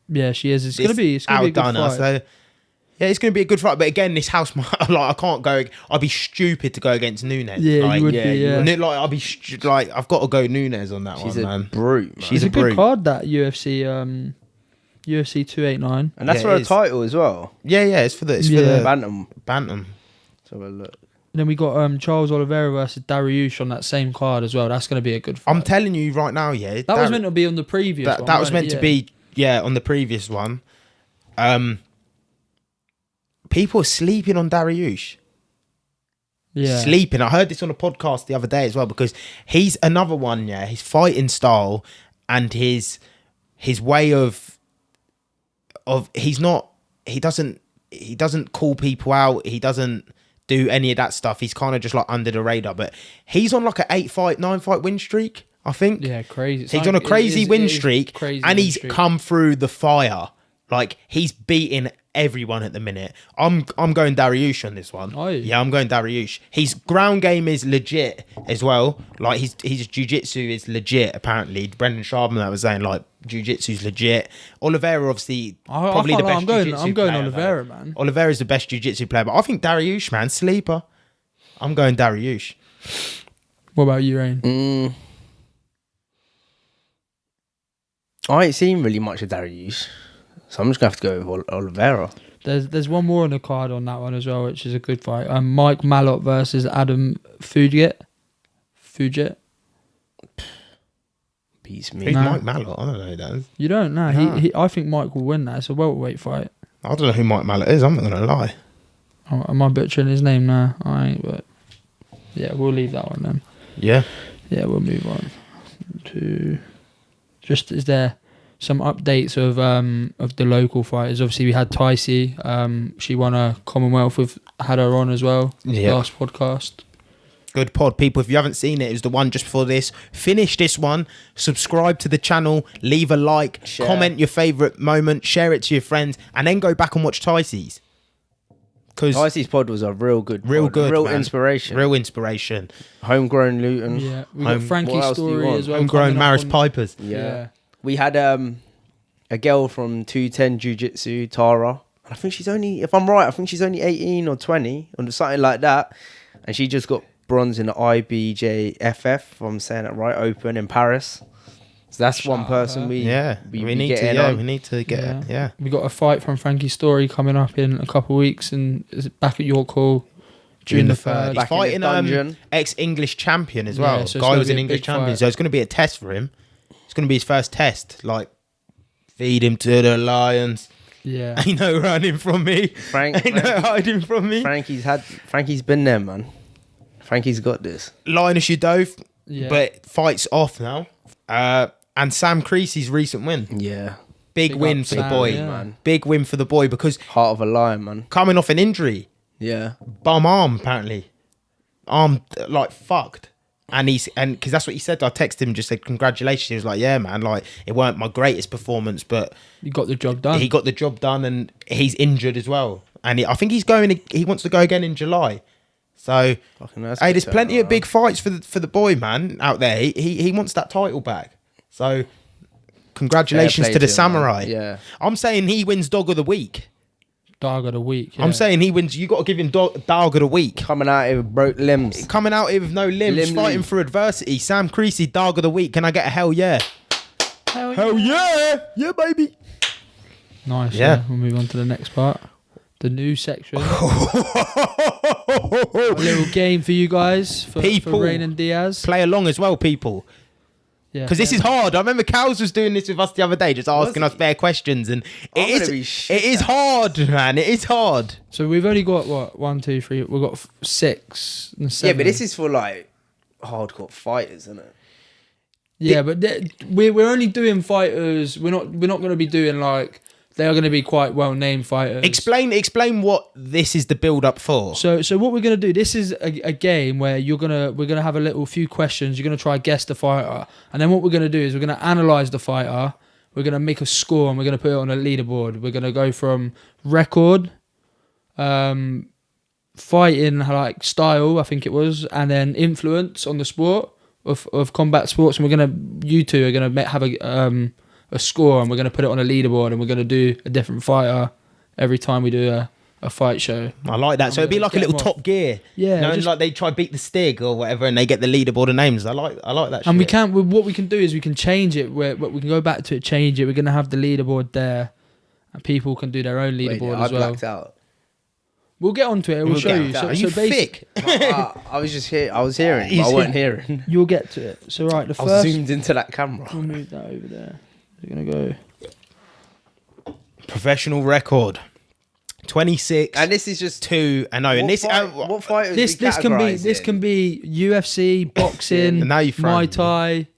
Yeah, she is. It's going to be a good Aldana. fight. So yeah, it's going to be a good fight. But again, this house, like I can't go. I'd be stupid to go against Nunes. Yeah, like, you would yeah, be. you Yeah. Like I'll be like I've got to go Nunes on that She's one, a man. brute, man. She's It's a a good brute. card, that UFC 289. And that's Yeah, for it a is. title as well. Yeah, it's for the Bantam. Bantam. Let's have a look. And then we got Charles Oliveira versus Dariush on that same card as well. That's going to be a good fight. I'm telling you right now, yeah. that was meant to be on the previous one. That was wasn't meant it? to Yeah. be on the previous one. People are sleeping on Dariush. Yeah. Sleeping. I heard this on a podcast the other day as well because he's another one, yeah. His fighting style and his way of he doesn't call people out. He doesn't do any of that stuff. He's kind of just like under the radar. But he's on like a 9 fight win streak, I think. Yeah, crazy. It's He's like- on a crazy it win is streak, crazy and win he's streak. come through the fire. Like he's beating everyone at the minute. I'm going Dariush on this one. Are you? Yeah, I'm going Dariush. His ground game is legit as well. Like his jiu-jitsu is legit. Apparently, Brendan Sharman that was saying like jiu-jitsu's legit. Oliveira obviously probably the best. I'm going jiu-jitsu player, Oliveira, though. man. Oliveira's the best jiu-jitsu player, but I think Dariush, man, sleeper. I'm going Dariush. What about you, Rain? I ain't seen really much of Dariush, so I'm just gonna have to go with Oliveira. There's one more on the card on that one as well, which is a good fight. Mike Malott versus Adam Fugitt. Beats Who's me. Nah. Mike Malott? I don't know who that is. You don't know. Nah. I think Mike will win that. It's a welterweight fight. I don't know who Mike Malott is. I'm not going to lie. Oh, am I butchering his name now? I ain't, but yeah, we'll leave that one then. Yeah. Yeah, we'll move on to just, is there some updates of the local fighters? Obviously, we had Tycee. She won a Commonwealth. We've had her on as well. Yeah. Last podcast. Good pod, people. If you haven't seen it, it was the one just before this. Finish this one. Subscribe to the channel. Leave a like. Share. Comment your favourite moment. Share it to your friends. And then go back and watch Tycee's. Because Tycee's pod was a real good, real man. inspiration. Real inspiration. Homegrown Luton. Yeah, we got What Frankie's else do you story want? as well. Homegrown coming up Maris on- Pipers. Yeah. We had a girl from 210 Jiu-Jitsu, Tara. I think she's only, if I'm right, I think she's only 18 or 20 or something like that. And she just got bronze in the IBJFF, if I'm saying it right, Open in Paris. So that's Shout one out person her. we need to. getting Yeah, on. we need to get. Yeah. We got a fight from Frankie Story coming up in a couple of weeks, and is it back at York Hall June the 3rd. He's Back in the fighting dungeon. ex-English champion as Yeah, well. so it's Guy gonna was be an a English big champion, fight. so it's going to be a test for him. It's going to be his first test. Like, feed him to the lions. Yeah. Ain't no running from me. Ain't no hiding from me. Frankie's been there, man. Frankie's got this. Linus Udove, Yeah. but fights off now. And Sam Creasy's recent win. Yeah. Big Big win up for the Sam, boy. yeah. Man. Big win for the boy because Heart of a lion, man. coming off an injury, Yeah. bum arm apparently. Arm like fucked. And because that's what he said. I texted him, just said congratulations. He was like, yeah, man, like it weren't my greatest performance, but You got the job done. he got the job done, and he's injured as well. And I think he wants to go again in July. So Fucking hell, that's hey, good there's to plenty know. of big fights for the boy, man, out there. He wants that title back. So congratulations Fair to play the him, man. Samurai. Yeah. I'm saying he wins Dog of the Week. Dog of the week. Yeah. I'm saying he wins. You got to give him Dog of the Week. Coming out here with broke limbs. Coming out here with no limbs, Limb fighting leaf. for adversity. Sam Creasy, Dog of the Week. Can I get a hell yeah? Hell yeah! Yeah, baby! Nice. Yeah. Yeah. We'll move on to the next part. The new section. A little game for you guys for People. Rain and Diaz. Play along as well, people. Yeah. Because this is hard. I remember Cowles was doing this with us the other day, just asking us bare questions. And I'm it gonna be is shit it is at hard, man. It is hard. So we've only got what 1, 2, 3. We've got 6 and 7. Yeah, but this is for like hardcore fighters, isn't it? Yeah, but we're only doing fighters. We're not going to be doing like they are going to be quite well named fighters. Explain what this is the build up for. So what we're gonna do? This is a game where we're gonna have a few questions. You're gonna try guess the fighter, and then what we're gonna do is we're gonna analyze the fighter. We're gonna make a score and we're gonna put it on a leaderboard. We're gonna go from record, fighting like style, I think it was, and then influence on the sport of combat sports. And you two are gonna have a score, and we're gonna put it on a leaderboard, and we're gonna do a different fighter every time we do a fight show. I like that. So it'd be like a Get little them off. Top Gear. Yeah, You know, just- like they try beat the Stig or whatever, and they get the leaderboard of names. I like that. And shit. what we can do is we can change it. Where we can go back to it, change it. We're gonna have the leaderboard there, and people can do their own leaderboard I as well. blacked out. We'll get onto it. We'll show you. get So, out. Are you basic- thick? I was just here. I was hearing, but He's I wasn't hearing. You'll get to it. So right, the I was first. zoomed into that camera. We'll move that over there. We're gonna go. Professional record. 26 And this is just 2 and 0. And this what fighters This we categorise in? can be UFC, boxing, Now you're throwing Muay Thai.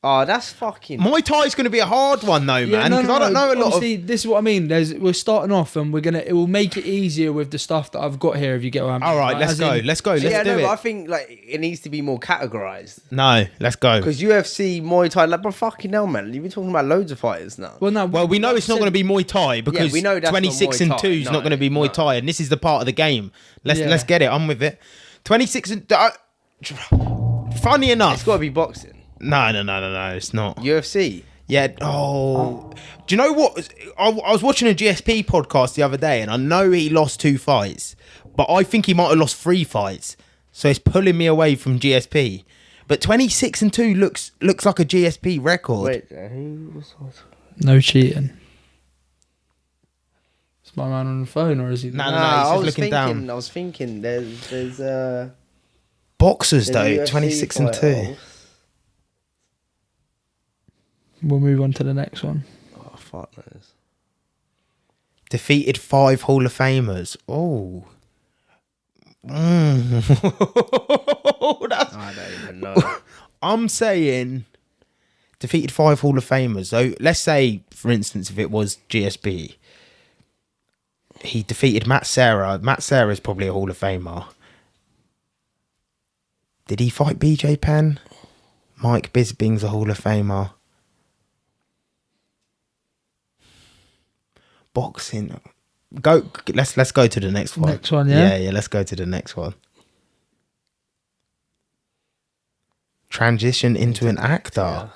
Oh, that's fucking. Muay Thai is going to be a hard one though, man, because I don't know a lot of. Obviously, this is what I mean. We're starting off, and it will make it easier with the stuff that I've got here. If you get what I'm. All right, like, let's as go. in- Let's go. Let's yeah, do no, it. but I think like it needs to be more categorized No, let's go. because UFC, Muay Thai, like, bro, fucking hell, man, you've been talking about loads of fighters now. Well, no. Well, we know it's not going to be Muay Thai because we know that's not 26 Muay and Thai. 2 is No, not going to be Muay no. Thai, and this is the part of the game. Let's Yeah. get it. I'm with it. 26 and. Funny enough. It's got to be boxing. No, it's not. UFC. Yeah. Oh. Do you know what? I was watching a GSP podcast the other day, and I know he lost 2 fights, but I think he might have lost 3 fights. So it's pulling me away from GSP. But 26 and 2 looks like a GSP record. Wait, who was? No cheating. Is my man on the phone, or is he? No, Nah, he's I just was looking thinking. down. I was thinking. There's Boxers though, UFC 26 and 2. fighter. We'll move on to the next one. Oh fuck knows. Defeated 5 Hall of Famers. Oh. That's, I don't even know. I'm saying defeated 5 Hall of Famers. So let's say, for instance, if it was GSP, he defeated Matt Serra. Matt Serra is probably a Hall of Famer. Did he fight BJ Penn? Mike Bisping's a Hall of Famer. Boxing. Let's go to the next one. Next one, yeah? Yeah, let's go to the next one. Transition into an actor.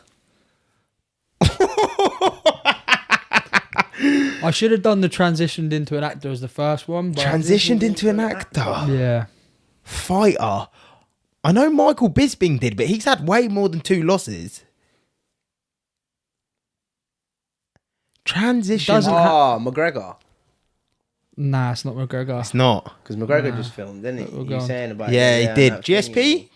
I should have done the transitioned into an actor as the first one. But Transitioned into an actor. Yeah. Fighter. I know Michael Bisping did, but he's had way more than 2 losses. Transition. McGregor. Nah, it's not McGregor. It's not. Because McGregor just filmed, didn't he? You were saying about Yeah, he did. that GSP? thing.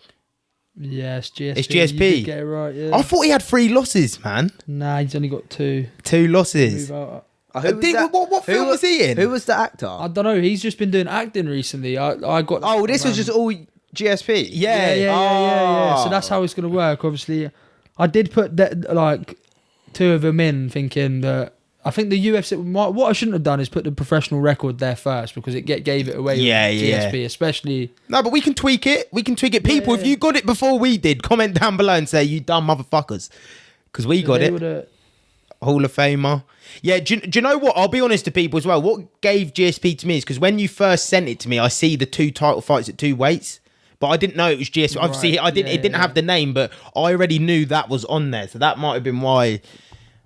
Yes, GSP. It's GSP. You did get it right, yeah. I thought he had 3 losses, man. Nah, he's only got 2. 2 losses. Move out. Who was that? What film was he in? Who was the actor? I don't know. He's just been doing acting recently. I got. Oh, this was just all GSP. Yeah. So that's how it's gonna work. Obviously, I did put that, like 2 of them in, thinking that I think the UFC. What I shouldn't have done is put the professional record there first because it gave it away. Yeah, with GSP, especially. No, but we can tweak it. People, if you got it before we did, comment down below and say you dumb motherfuckers, because we got it. Hall of Famer. Yeah, do you know what? I'll be honest to people as well. What gave GSP to me is because when you first sent it to me, I see the 2 title fights at 2 weights, but I didn't know it was GSP. Obviously, I didn't. It didn't have the name, but I already knew that was on there, so that might have been why.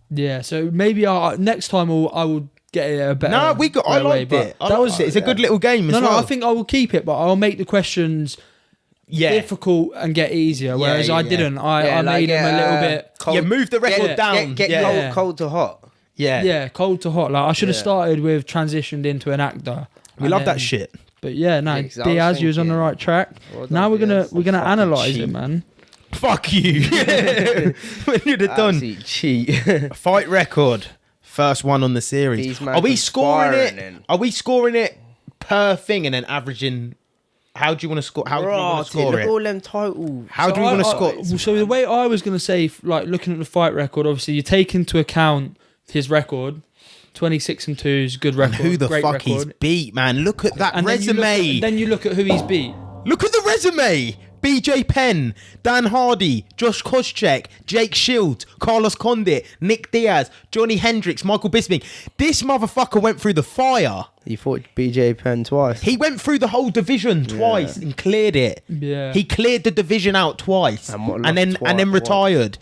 Yeah, so maybe next time I will get it a better. No, I liked it. It's a good little game as well. No, I think I will keep it, but I'll make the questions difficult and get easier. Whereas I didn't. I made them a little bit. Cold, move the record down. Get cold to hot. Yeah, cold to hot. Like I should have started with transitioned into an actor. We love that shit. But Diaz, you was on the right track. Well done, now we're gonna analyze it, man. Fuck you. When you'd have done cheat. Fight record, first one on the series. Are we scoring it? Are we scoring it per thing and then averaging? How do you want to score? How do you want to score it? All them titles. How do we want to score? So the way I was gonna say, like looking at the fight record, obviously you take into account his record. 26-2 is good record. And who the great fuck record. he's beat, man? Look at that resume. Then you look at who he's beat. Look at the resume. BJ Penn, Dan Hardy, Josh Koscheck, Jake Shields, Carlos Condit, Nick Diaz, Johnny Hendricks, Michael Bisping. This motherfucker went through the fire. He fought BJ Penn twice. He went through the whole division twice and cleared it. Yeah. He cleared the division out twice and then retired.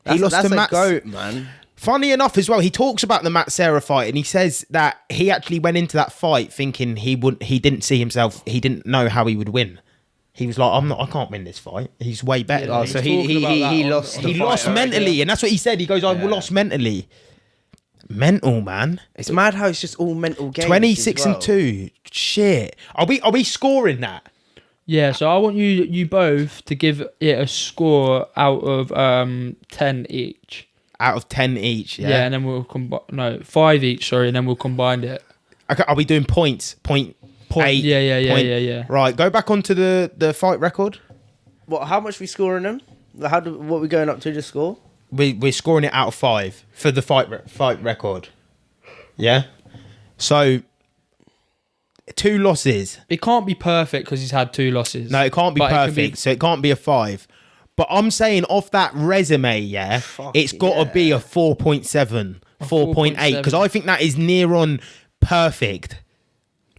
He lost to Matt. Goat, man. Funny enough as well, he talks about the Matt Serra fight and he says that he actually went into that fight thinking he didn't see himself, he didn't know how he would win. He was like, I can't win this fight. He's way better. Yeah, so he lost. He lost mentally, and that's what he said. He goes, I lost mentally. Mental, man. It's mad how it's just all mental games. 26-2. Shit. Are we scoring that? Yeah. So I want you both to give it a score out of 10 each. Out of 10 each. Yeah. Yeah, and then we'll combine. No, 5 each. Sorry, and then we'll combine it. Okay. Are we doing points? Point. Yeah. Right, go back onto the fight record. What? How much we scoring them? What are we going up to the score? We're scoring it out of 5 for the fight record. Yeah. So 2 losses. It can't be perfect because he's had 2 losses. No, it can't be perfect. So it can't be a 5. But I'm saying off that resume, it's got to be a 4.7, 4.8 because I think that is near on perfect.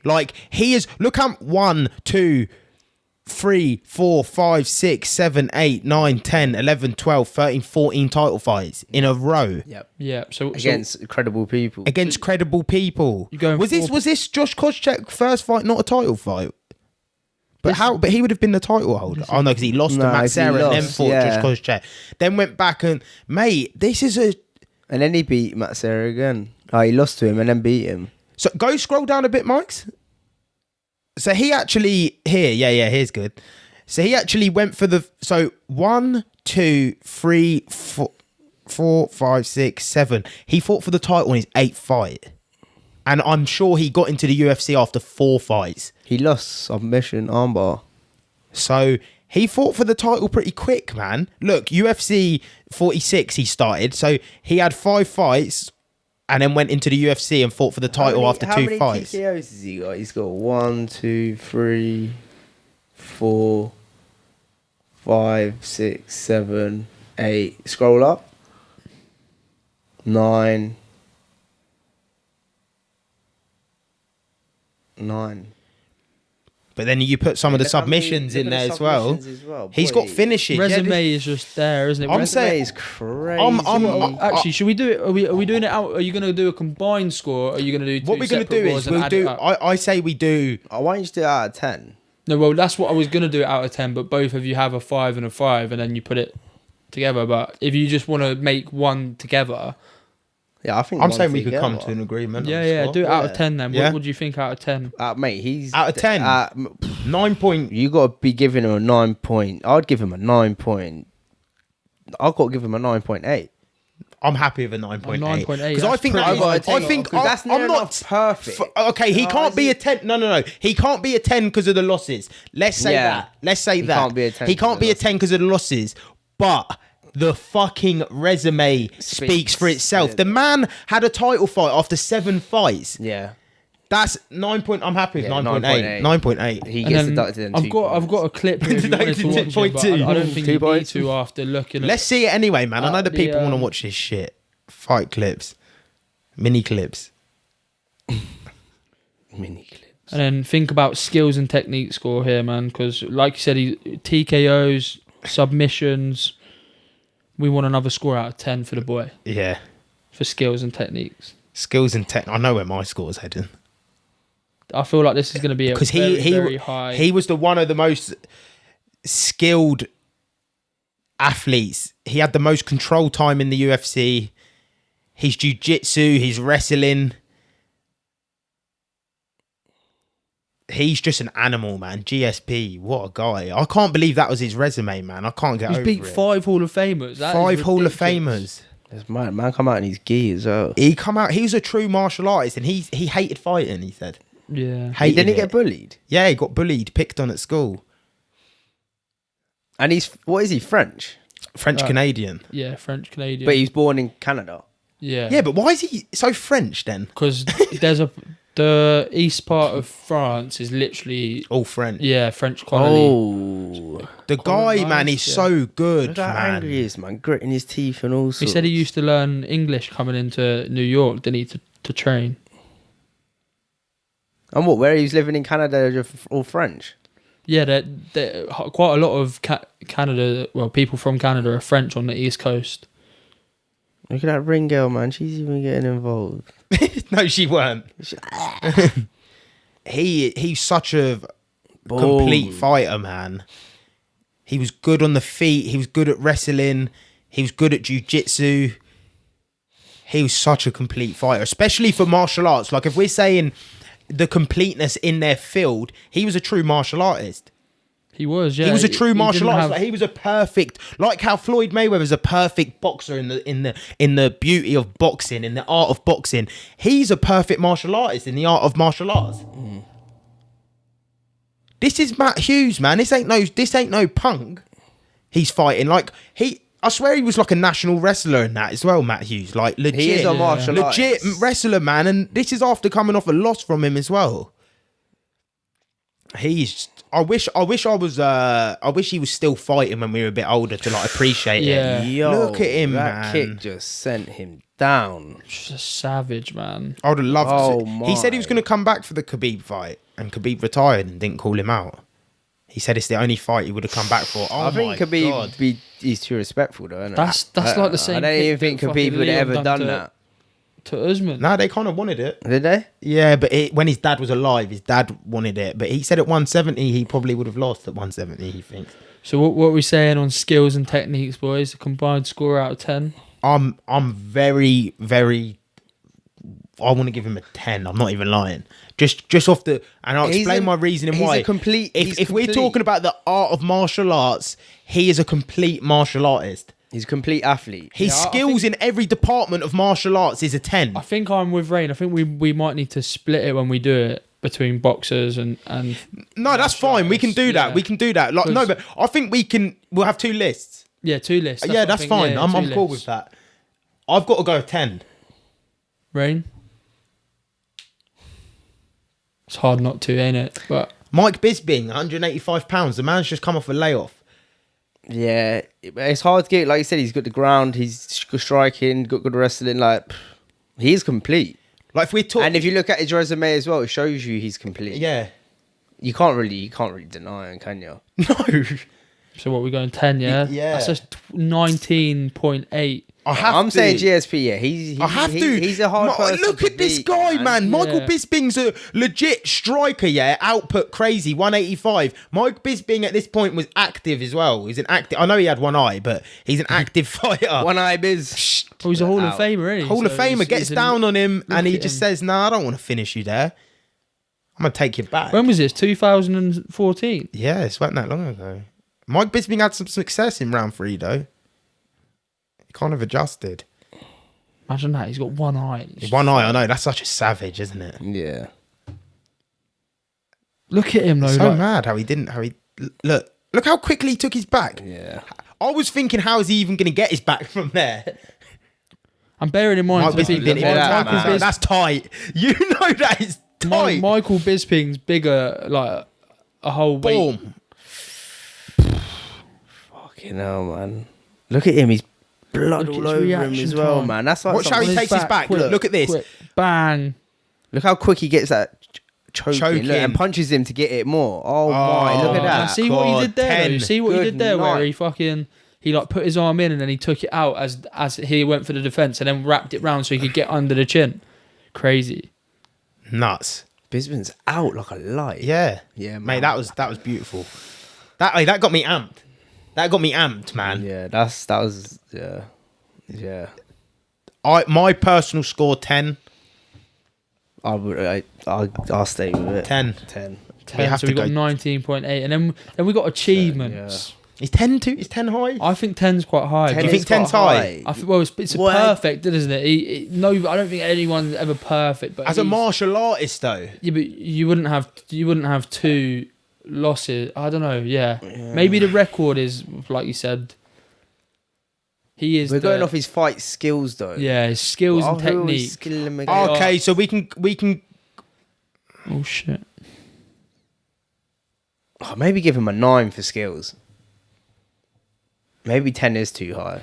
Like he is. Look how 1, 2, 3, 4, 5, 6, 7, 8, 9, 10, 11, 12, 13, 14 title fights in a row. Yep. So against credible people. Against credible people. Was this Josh Koscheck first fight, not a title fight? But But he would have been the title holder. Oh no, because he lost to Matt Serra and then fought Josh Koscheck. Then went back and this is a. And then he beat Matt Serra again. Oh, he lost to him and then beat him. So go scroll down a bit, Mikes. So he actually here's good. So he actually went for 1, 2, 3, 4, 5, 6, 7. He fought for the title in his 8th fight. And I'm sure he got into the UFC after 4 fights. He lost submission armbar. So he fought for the title pretty quick, man. Look, UFC 46 he started. So he had 5 fights and then went into the UFC and fought for the title after 2 fights. How many TKOs has he got? He's got 1, 2, 3, 4, 5, 6, 7, 8. Scroll up. 9. But then you put some of the submissions in there as well. He's got finishes. Resume is just there, isn't it? I'm saying it's crazy. Actually, should we do it? Are we doing it out? Are you going to do a combined score? Or are you going to do what we're going to do is we'll do. I say we do. Why don't you do it out of 10? No, well, that's what I was going to do out of 10, but both of you have a 5 and a 5, and then you put it together. But if you just want to make one together... Yeah, I think I'm saying we could come to an agreement. Yeah, do it out of 10 then. Yeah. What would you think out of 10? Mate, he's... Out of 10? 9 point... You got to be giving him a 9 point... I'd give him a 9 point... I've got to give him a 9.8. I'm happy with a 9.8. 9.8. Because I think that's I'm not perfect. Okay, he can't be a 10. No. He can't be a 10 because of the losses. Let's say that. Let's say that. Can't be a 10 he can't be a 10 because of the losses. But the fucking resume speaks for itself. Yeah. The man had a title fight after 7 fights. Yeah. That's 9 point. I'm happy with 9.8. 9.8. 9.8. He gets deducted in I've got a clip here if you wanted to watch it, but I don't think you need to after looking at... Let's see it anyway, man. I know the people want to watch this shit. Fight clips. Mini clips. Mini clips. And then think about skills and technique score here, man, because like you said, TKOs, submissions. We want another score out of 10 for the boy. Yeah. For skills and techniques. Skills and tech. I know where my score's heading. I feel like this is going to be a very high... He was one of the most skilled athletes. He had the most control time in the UFC. His jiu-jitsu, his wrestling. He's just an animal, man. GSP, what a guy. I can't believe that was his resume, man. I can't get over it. He's beat 5 Hall of Famers. That 5 Hall of Famers. This man come out in his gi as well. He was a true martial artist and he hated fighting, he said. Yeah. Didn't he get bullied? Yeah, he got bullied, picked on at school. And what is he, French? French-Canadian. Yeah, French-Canadian. But he's born in Canada. Yeah. Yeah, but why is he so French then? Because the east part of France is literally... All French. Yeah, French colony. Oh. The guy, man, he's so good, Look how man. angry he is, man. Gritting his teeth and all sorts. He said he used to learn English coming into New York, didn't he, to train. And where he was living in Canada, they're all French? Yeah, they're quite a lot of Canada... Well, people from Canada are French on the East Coast. Look at that ring girl, man. She's even getting involved. No, she weren't. He's such a complete fighter, man. He was good on the feet. He was good at wrestling. He was good at jiu-jitsu. He was such a complete fighter, especially for martial arts. Like, if we're saying the completeness in their field, he was a true martial artist. He was, yeah. He was a true martial artist. Have... Like, he was a perfect, like how Floyd Mayweather's a perfect boxer in the beauty of boxing, in the art of boxing. He's a perfect martial artist in the art of martial arts. Mm. This is Matt Hughes, man. This ain't no punk. He's fighting like I swear he was like a national wrestler in that as well, Matt Hughes. Like legit, he is a martial legit artist. Wrestler, man. And this is after coming off a loss from him as well. I wish he was still fighting when we were a bit older to like appreciate it. Yo, look at him, that man. kick just sent him down. Just a savage, man. I would have loved to. My. He said he was going to come back for the Khabib fight, and Khabib retired and didn't call him out. He said it's the only fight he would have come back for. Oh, I think Khabib he's too respectful though, isn't it? That's like the same. I don't even think Khabib would have ever done that. To Usman. No, they kind of wanted it. Did they? Yeah, but when his dad was alive, his dad wanted it. But he said at 170, he probably would have lost at 170, he thinks. So what are we saying on skills and techniques, boys? A combined score out of 10? I'm very, very... I want to give him a 10. I'm not even lying. Just off the... And I'll explain my reasoning why. If we're talking about the art of martial arts, he is a complete martial artist. He's a complete athlete. His skills in every department of martial arts is a 10. I think I'm with Rain. I think we might need to split it when we do it between boxers and no, that's fine. We can do that. Yeah. We can do that. Like no, but I think we'll have 2 lists. Yeah, 2 lists. That's fine. Yeah, I'm cool with that. I've got to go 10. Rain. It's hard not to, ain't it? But Mike Bisping, 185 pounds. The man's just come off a layoff. Yeah, it's hard to get. Like you said, he's got the ground. He's good striking, got good wrestling. Like he's complete. Like if we talk, and if you look at his resume as well, it shows you he's complete. Yeah, you can't really deny him, can you? No. So what, we're going 10? Yeah, yeah. That's just 19.8. I'm saying GSP. Yeah, I have to. He's a hard person. Look to at this beat, guy, man. Yeah. Michael Bisping's a legit striker. Yeah, output crazy, 185. Mike Bisping at this point was active as well. He's an active. I know he had one eye, but he's an active fighter. One eye biz. Oh, he's a Hall of Famer, isn't he? Hall of Famer gets down on him, and he just says, "Nah, I don't want to finish you there. I'm gonna take you back." When was this? 2014. Yeah, it wasn't that long ago. Mike Bisping had some success in round 3, though. He kind of adjusted. Imagine that. He's got one eye. One eye, I know. That's such a savage, isn't it? Yeah. Look at him, though. So mad how he didn't. Look how quickly he took his back. Yeah. I was thinking, how is he even going to get his back from there? I'm bearing in mind. Mike Bisping didn't even that's tight. You know that is tight. Michael Bisping's bigger, like a whole weight. Boom. Fucking hell, man. Look at him. He's blood Look at all his over him reaction as well, time. man. That's like Watch how he something- takes his back. Quick, Look at this. quick, bang. Look how quick he gets that choking. Choking. Look, and punches him to get it more. Oh my! Look at And that. see what he did there. 10. Though. See what he Good did there, where night. he like put his arm in and then he took it out as he went for the defense and then wrapped it round so he could get under the chin. Crazy. Nuts. Bisping's out like a light. Yeah. Yeah, man. Mate, that was beautiful. That got me amped. That got me amped, man. Yeah, that was yeah. My personal score 10. I'll stay with it. 10. 10. 10, have so to we got go- 19.8 and then we got achievements. Is 10 too? Is 10 high? I think 10's quite high. Do you think 10's high? I think, well, it's What? perfect, isn't it? No, I don't think anyone's ever perfect. But As a he's- martial artist, though. yeah, but you wouldn't have 2 losses. I don't know. Yeah, maybe the record is like you said. He is. We're going off his fight skills though. Yeah, his skills and Who is technique. skilling him again? Okay, so we can. Oh shit! Oh, maybe give him a 9 for skills. Maybe 10 is too high.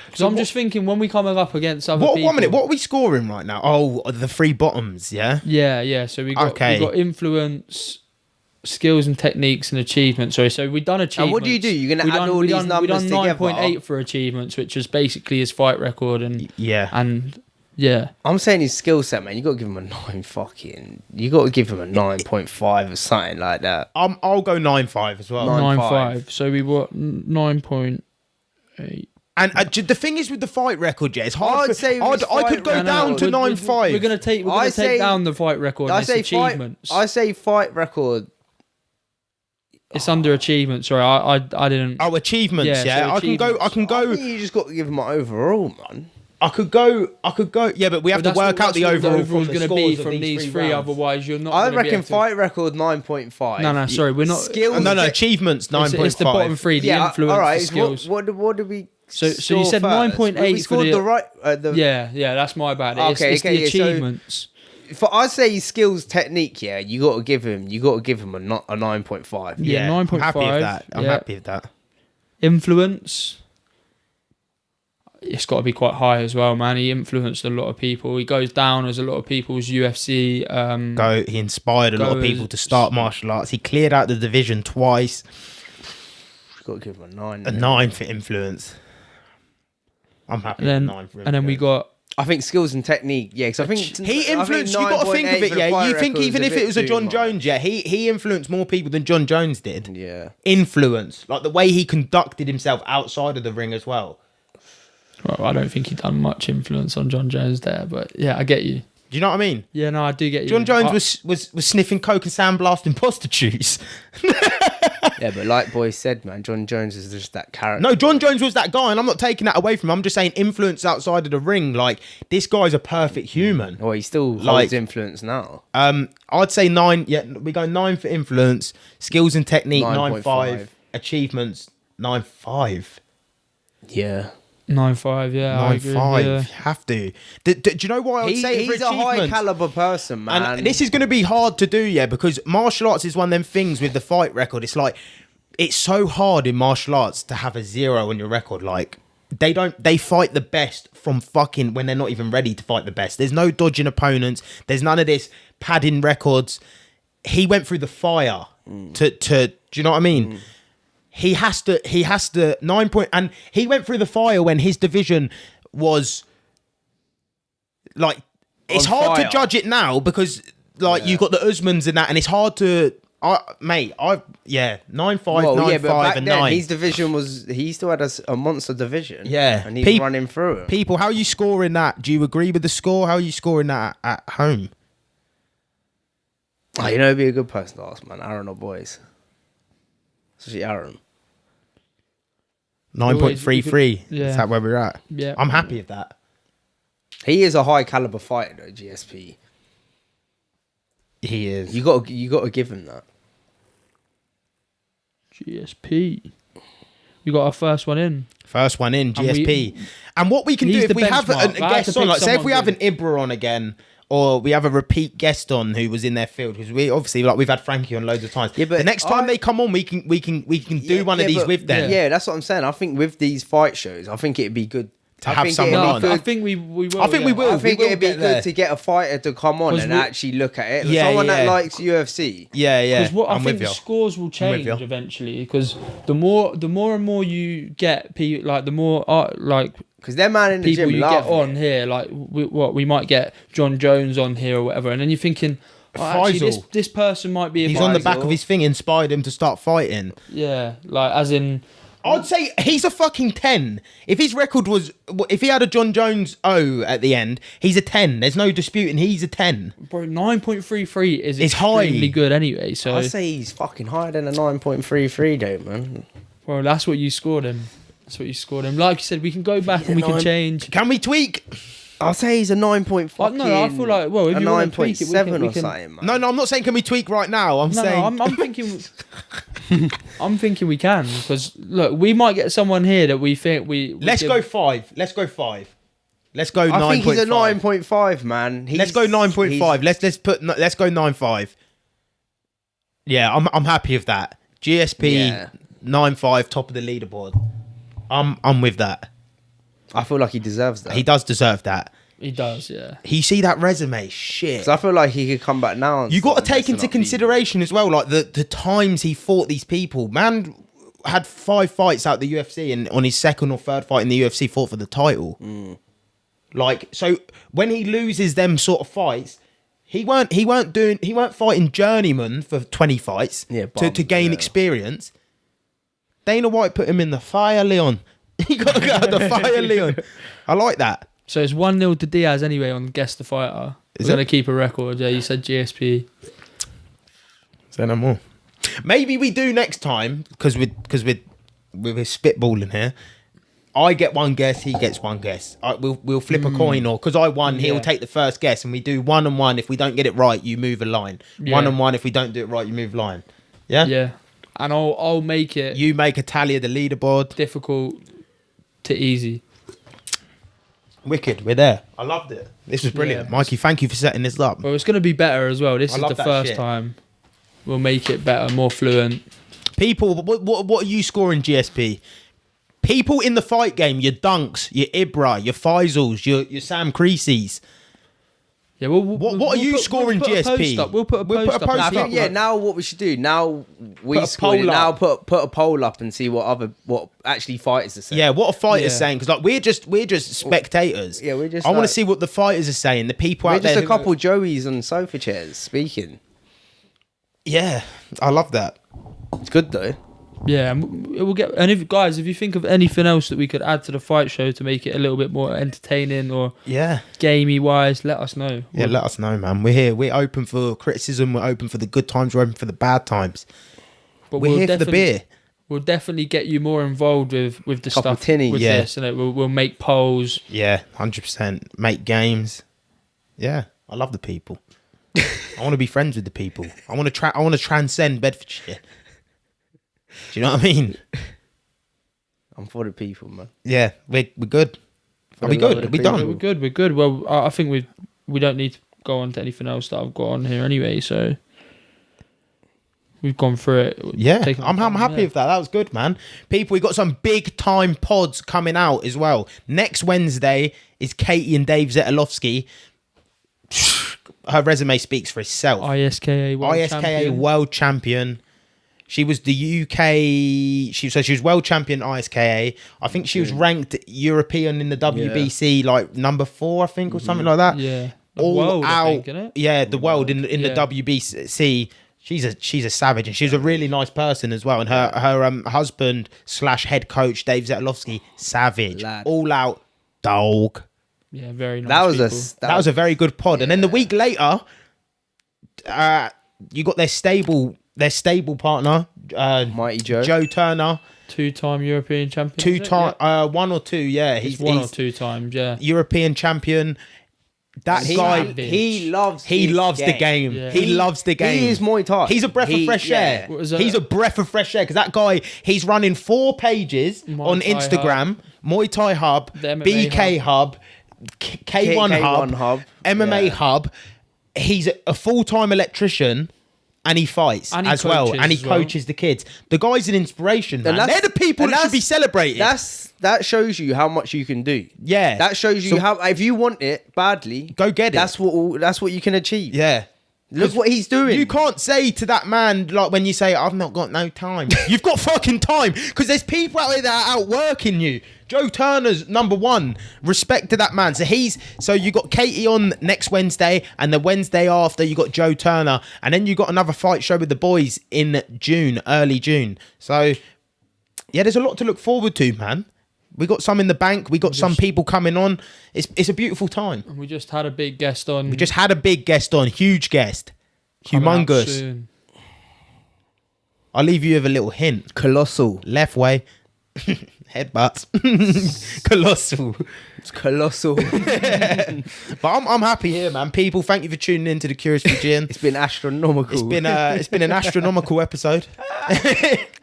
Because I'm just thinking when we come up against other people. 1 minute. What are we scoring right now? Oh, the 3 bottoms. Yeah. Yeah. So we got influence, skills and techniques and achievements. Sorry, so we've done achievements. And what do? You're going to add all these numbers We done together? 9.8 for achievements, which is basically his fight record and Yeah. yeah. I'm saying his skill set, man. You got to give him a 9 fucking... You got to give him a 9.5 or something like that. I'll go 9.5 as well. 9.5. So we were 9.8. And the thing is with the fight record, yeah, it's hard. I'd say with his I could fight go down to 9.5. We're gonna take down the fight record. And its achievements. I say fight record. It's under achievements. Sorry, I didn't. Oh, achievements, Yeah, yeah. so I can go. I think you just got to give him an overall, man. I could go. Yeah, but we have to work out the overall. Overall's going to be from these 3. rounds. Otherwise, you're not. I gonna be reckon able to- fight record 9.5. No, sorry, we're not. Skills. No, achievements 9.5. It's the bottom 3. The influence, all right. the skills. What did we? So you said 9.8 We for scored the. the right. Yeah, that's my bad. It's the achievements. I say skills technique. Yeah, you got to give him. A 9.5. Yeah, 9.5. I'm happy with that. I'm yeah. happy with that. Influence. It's got to be quite high as well, man. He influenced a lot of people. He goes down as a lot of people's UFC. He inspired a lot of people to start martial arts. He cleared out the division twice. You've got to give him a 9. A 9 for influence. I'm happy with 9 for influence. And then we got. I think skills and technique. Yeah, because I think He influenced. You got to think of it. Yeah, you think even if it was a John Jones, yeah, he influenced more people than John Jones did. Yeah, influence, like the way he conducted himself outside of the ring as well. Well, I don't think he done much influence on John Jones there, but yeah, I get you. Do you know what I mean? Yeah, no, I do get you. John Jones was sniffing coke and sandblasting prostitutes. yeah, but like Boy said, man, John Jones is just that character. No, John Jones was that guy, and I'm not taking that away from him. I'm just saying influence outside of the ring. Like, this guy's a perfect human. Well, he still holds influence now. I'd say 9. Yeah, we go 9 for influence, skills and technique 9.5, achievements 9.5. Yeah. 9.5, yeah. 9.5. Yeah. Have to. Do you know why I would say he's for a high achievements? caliber person, man. And this is going to be hard to do, yeah, because martial arts is one of them things with the fight record. It's like, it's so hard in martial arts to have a 0 on your record. Like, they fight the best from fucking when they're not even ready to fight the best. There's no dodging opponents. There's none of this padding records. He went through the fire to do you know what I mean? He has to 9 point, and he went through the fire when his division was like it's hard to judge it now because like you've got the Usmans and that, and it's hard to. 9-5, 9-5, and 9. His division he still had a monster division. Yeah, and he was running through it. People, how are you scoring that? Do you agree with the score? How are you scoring that at home? Oh, you know, it'd be a good person to ask, man. Aaron or boys, especially Aaron. 9.33. Yeah. Is that where we're at? Yeah, I'm happy with that. He is a high caliber fighter, though. GSP. He is. You got to give him that. GSP. We got our first one in. First one in, GSP. And what we can do if we have a guest on, like say if we have an Ibra on again, or we have a repeat guest on who was in their field, because we obviously like we've had Frankie on loads of times. Yeah, but the next time they come on, we can do one of these with them. Yeah, that's what I'm saying. I think with these fight shows, I think it'd be good to have someone on. I think we will. I think we will. I think it'd be good to get a fighter to come on and actually look at it. Someone that likes UFC. Yeah. Because I think the scores will change eventually. Because the more and more you get people, like the more because they're man in the people gym you get on here, like we might get John Jones on here or whatever, and then you're thinking, actually, this person might be. He's on the back of his thing, inspired him to start fighting. Yeah, like as in. I'd say he's a fucking 10. If his record was... If he had a John Jones O at the end, he's a 10. There's no disputing he's a 10. Bro, 9.33 is extremely good anyway, so... I say he's fucking higher than a 9.33 though, man. Bro, that's what you scored him. Like you said, we can go back and we can change. Can we tweak? I'll say he's a 9.5. No, I feel like, well, if you want to tweak it, we can... or something, man. No, I'm not saying can we tweak right now. I'm saying... I'm thinking... I'm thinking we can, because look, we might get someone here that we think we Let's go 5. Let's go 5. Let's go 9.5. I think he's a 9.5, man. Let's go 9.5. Let's go 9.5. Yeah, I'm happy with that. GSP 9.5, top of the leaderboard. I'm with that. I feel like he deserves that. He does deserve that. He does, yeah. You see that resume? Shit. Because I feel like he could come back now. You got to take into consideration as well, like the times he fought these people. Man had 5 fights out the UFC, and on his second or third fight in the UFC, fought for the title. Like, so when he loses them sort of fights, he weren't fighting journeyman for 20 fights to gain experience. Dana White put him in the fire, Leon. He got to go out the fire, Leon. I like that. So it's 1-0 to Diaz anyway on Guess the Fighter. We're going to keep a record. Yeah, you said GSP. Say no more. Maybe we do next time, because we're spitballing here. I get one guess, he gets one guess. We'll flip a coin, or because I won, he'll take the first guess, and we do 1-1. If we don't get it right, you move a line. 1-1. If we don't do it right, you move a line. Yeah? Yeah. And I'll make it... You make a tally of the leaderboard. Difficult to easy. Wicked, we're there. I loved it. This was brilliant. Mikey, thank you for setting this up. Well, it's going to be better as well. This is the first time. We'll make it better, more fluent. People, what are you scoring, GSP? People in the fight game, your Dunks, your Ibra, your Faisals, your Sam Creasy's. Yeah, what are you scoring, GSP? We'll put a post up. I think, now what we should do, now we scored it, now put a poll up and see what actually fighters are saying. Yeah, what a fighter's saying, because like we're just spectators. Yeah, we're just. I want to see what the fighters are saying. The people out there. We're just a couple Joeys on sofa chairs speaking. Yeah, I love that. It's good though. Yeah, and it will get. And if you think of anything else that we could add to the fight show to make it a little bit more entertaining or gamey wise, let us know. Yeah, let us know, man. We're here. We're open for criticism. We're open for the good times. We're open for the bad times. But we're here for the beer. We'll definitely get you more involved with the stuff tinny, with this, and we'll make polls. Yeah, 100%. Make games. Yeah, I love the people. I want to be friends with the people. I want to transcend Bedfordshire. Do you know what I mean? I'm for the people, man. Yeah, we're good. Are we good? Are we done? We're good. Well, I think we don't need to go on to anything else that I've got on here anyway, so we've gone through it. Yeah, I'm happy with that. That was good, man. People, we got some big time pods coming out as well. Next Wednesday is Katie and Dave Zetolowski. Her resume speaks for itself. ISKA world champion. World champion. She was the UK. She was world champion ISKA. I think she was ranked European in the WBC, like number 4, I think, or something like that. Yeah. All world, out. I think, innit? Yeah, the world in the WBC. She's a savage, and she's a really nice person as well. And her husband / head coach Dave Zetlowski, savage, Lad. all out dog. Yeah, very nice. That was a very good pod. And then the week later, you got their stable partner, Mighty Joe. Joe Turner, 2-time European champion. 2-time, 1 or 2, yeah. He's 1 or 2 times, yeah. European champion. That guy, he loves the game. Yeah. He loves the game. He is Muay Thai. He's a breath of fresh air. He's a breath of fresh air because that guy, he's running 4 pages on Instagram, Muay Thai Hub, BK Hub, K1 Hub, MMA Hub. He's a full-time electrician. And he fights as well, and he coaches the kids. The guy's an inspiration, man. They're the people that should be celebrated. That shows you how much you can do. Yeah, that shows you how if you want it badly, go get it. That's what you can achieve. Yeah. Look what he's doing. You can't say to that man, like when you say, I've not got no time. You've got fucking time. Because there's people out there that are outworking you. Joe Turner's number 1. Respect to that man. So you got Katie on next Wednesday, and the Wednesday after you got Joe Turner. And then you got another fight show with the boys in June, early June. So, yeah, there's a lot to look forward to, man. We got some in the bank. We got some people coming on. It's a beautiful time. And we just had a big guest on. Huge guest. Humongous. I'll leave you with a little hint. Colossal. Left way. Headbutts. Colossal. It's colossal. But I'm happy here, man. People, thank you for tuning in to the Curious Fijian. It's been astronomical. It's been an astronomical episode.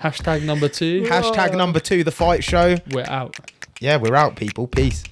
Hashtag number 2. Hashtag number 2, the fight show. We're out. Yeah, we're out, people. Peace.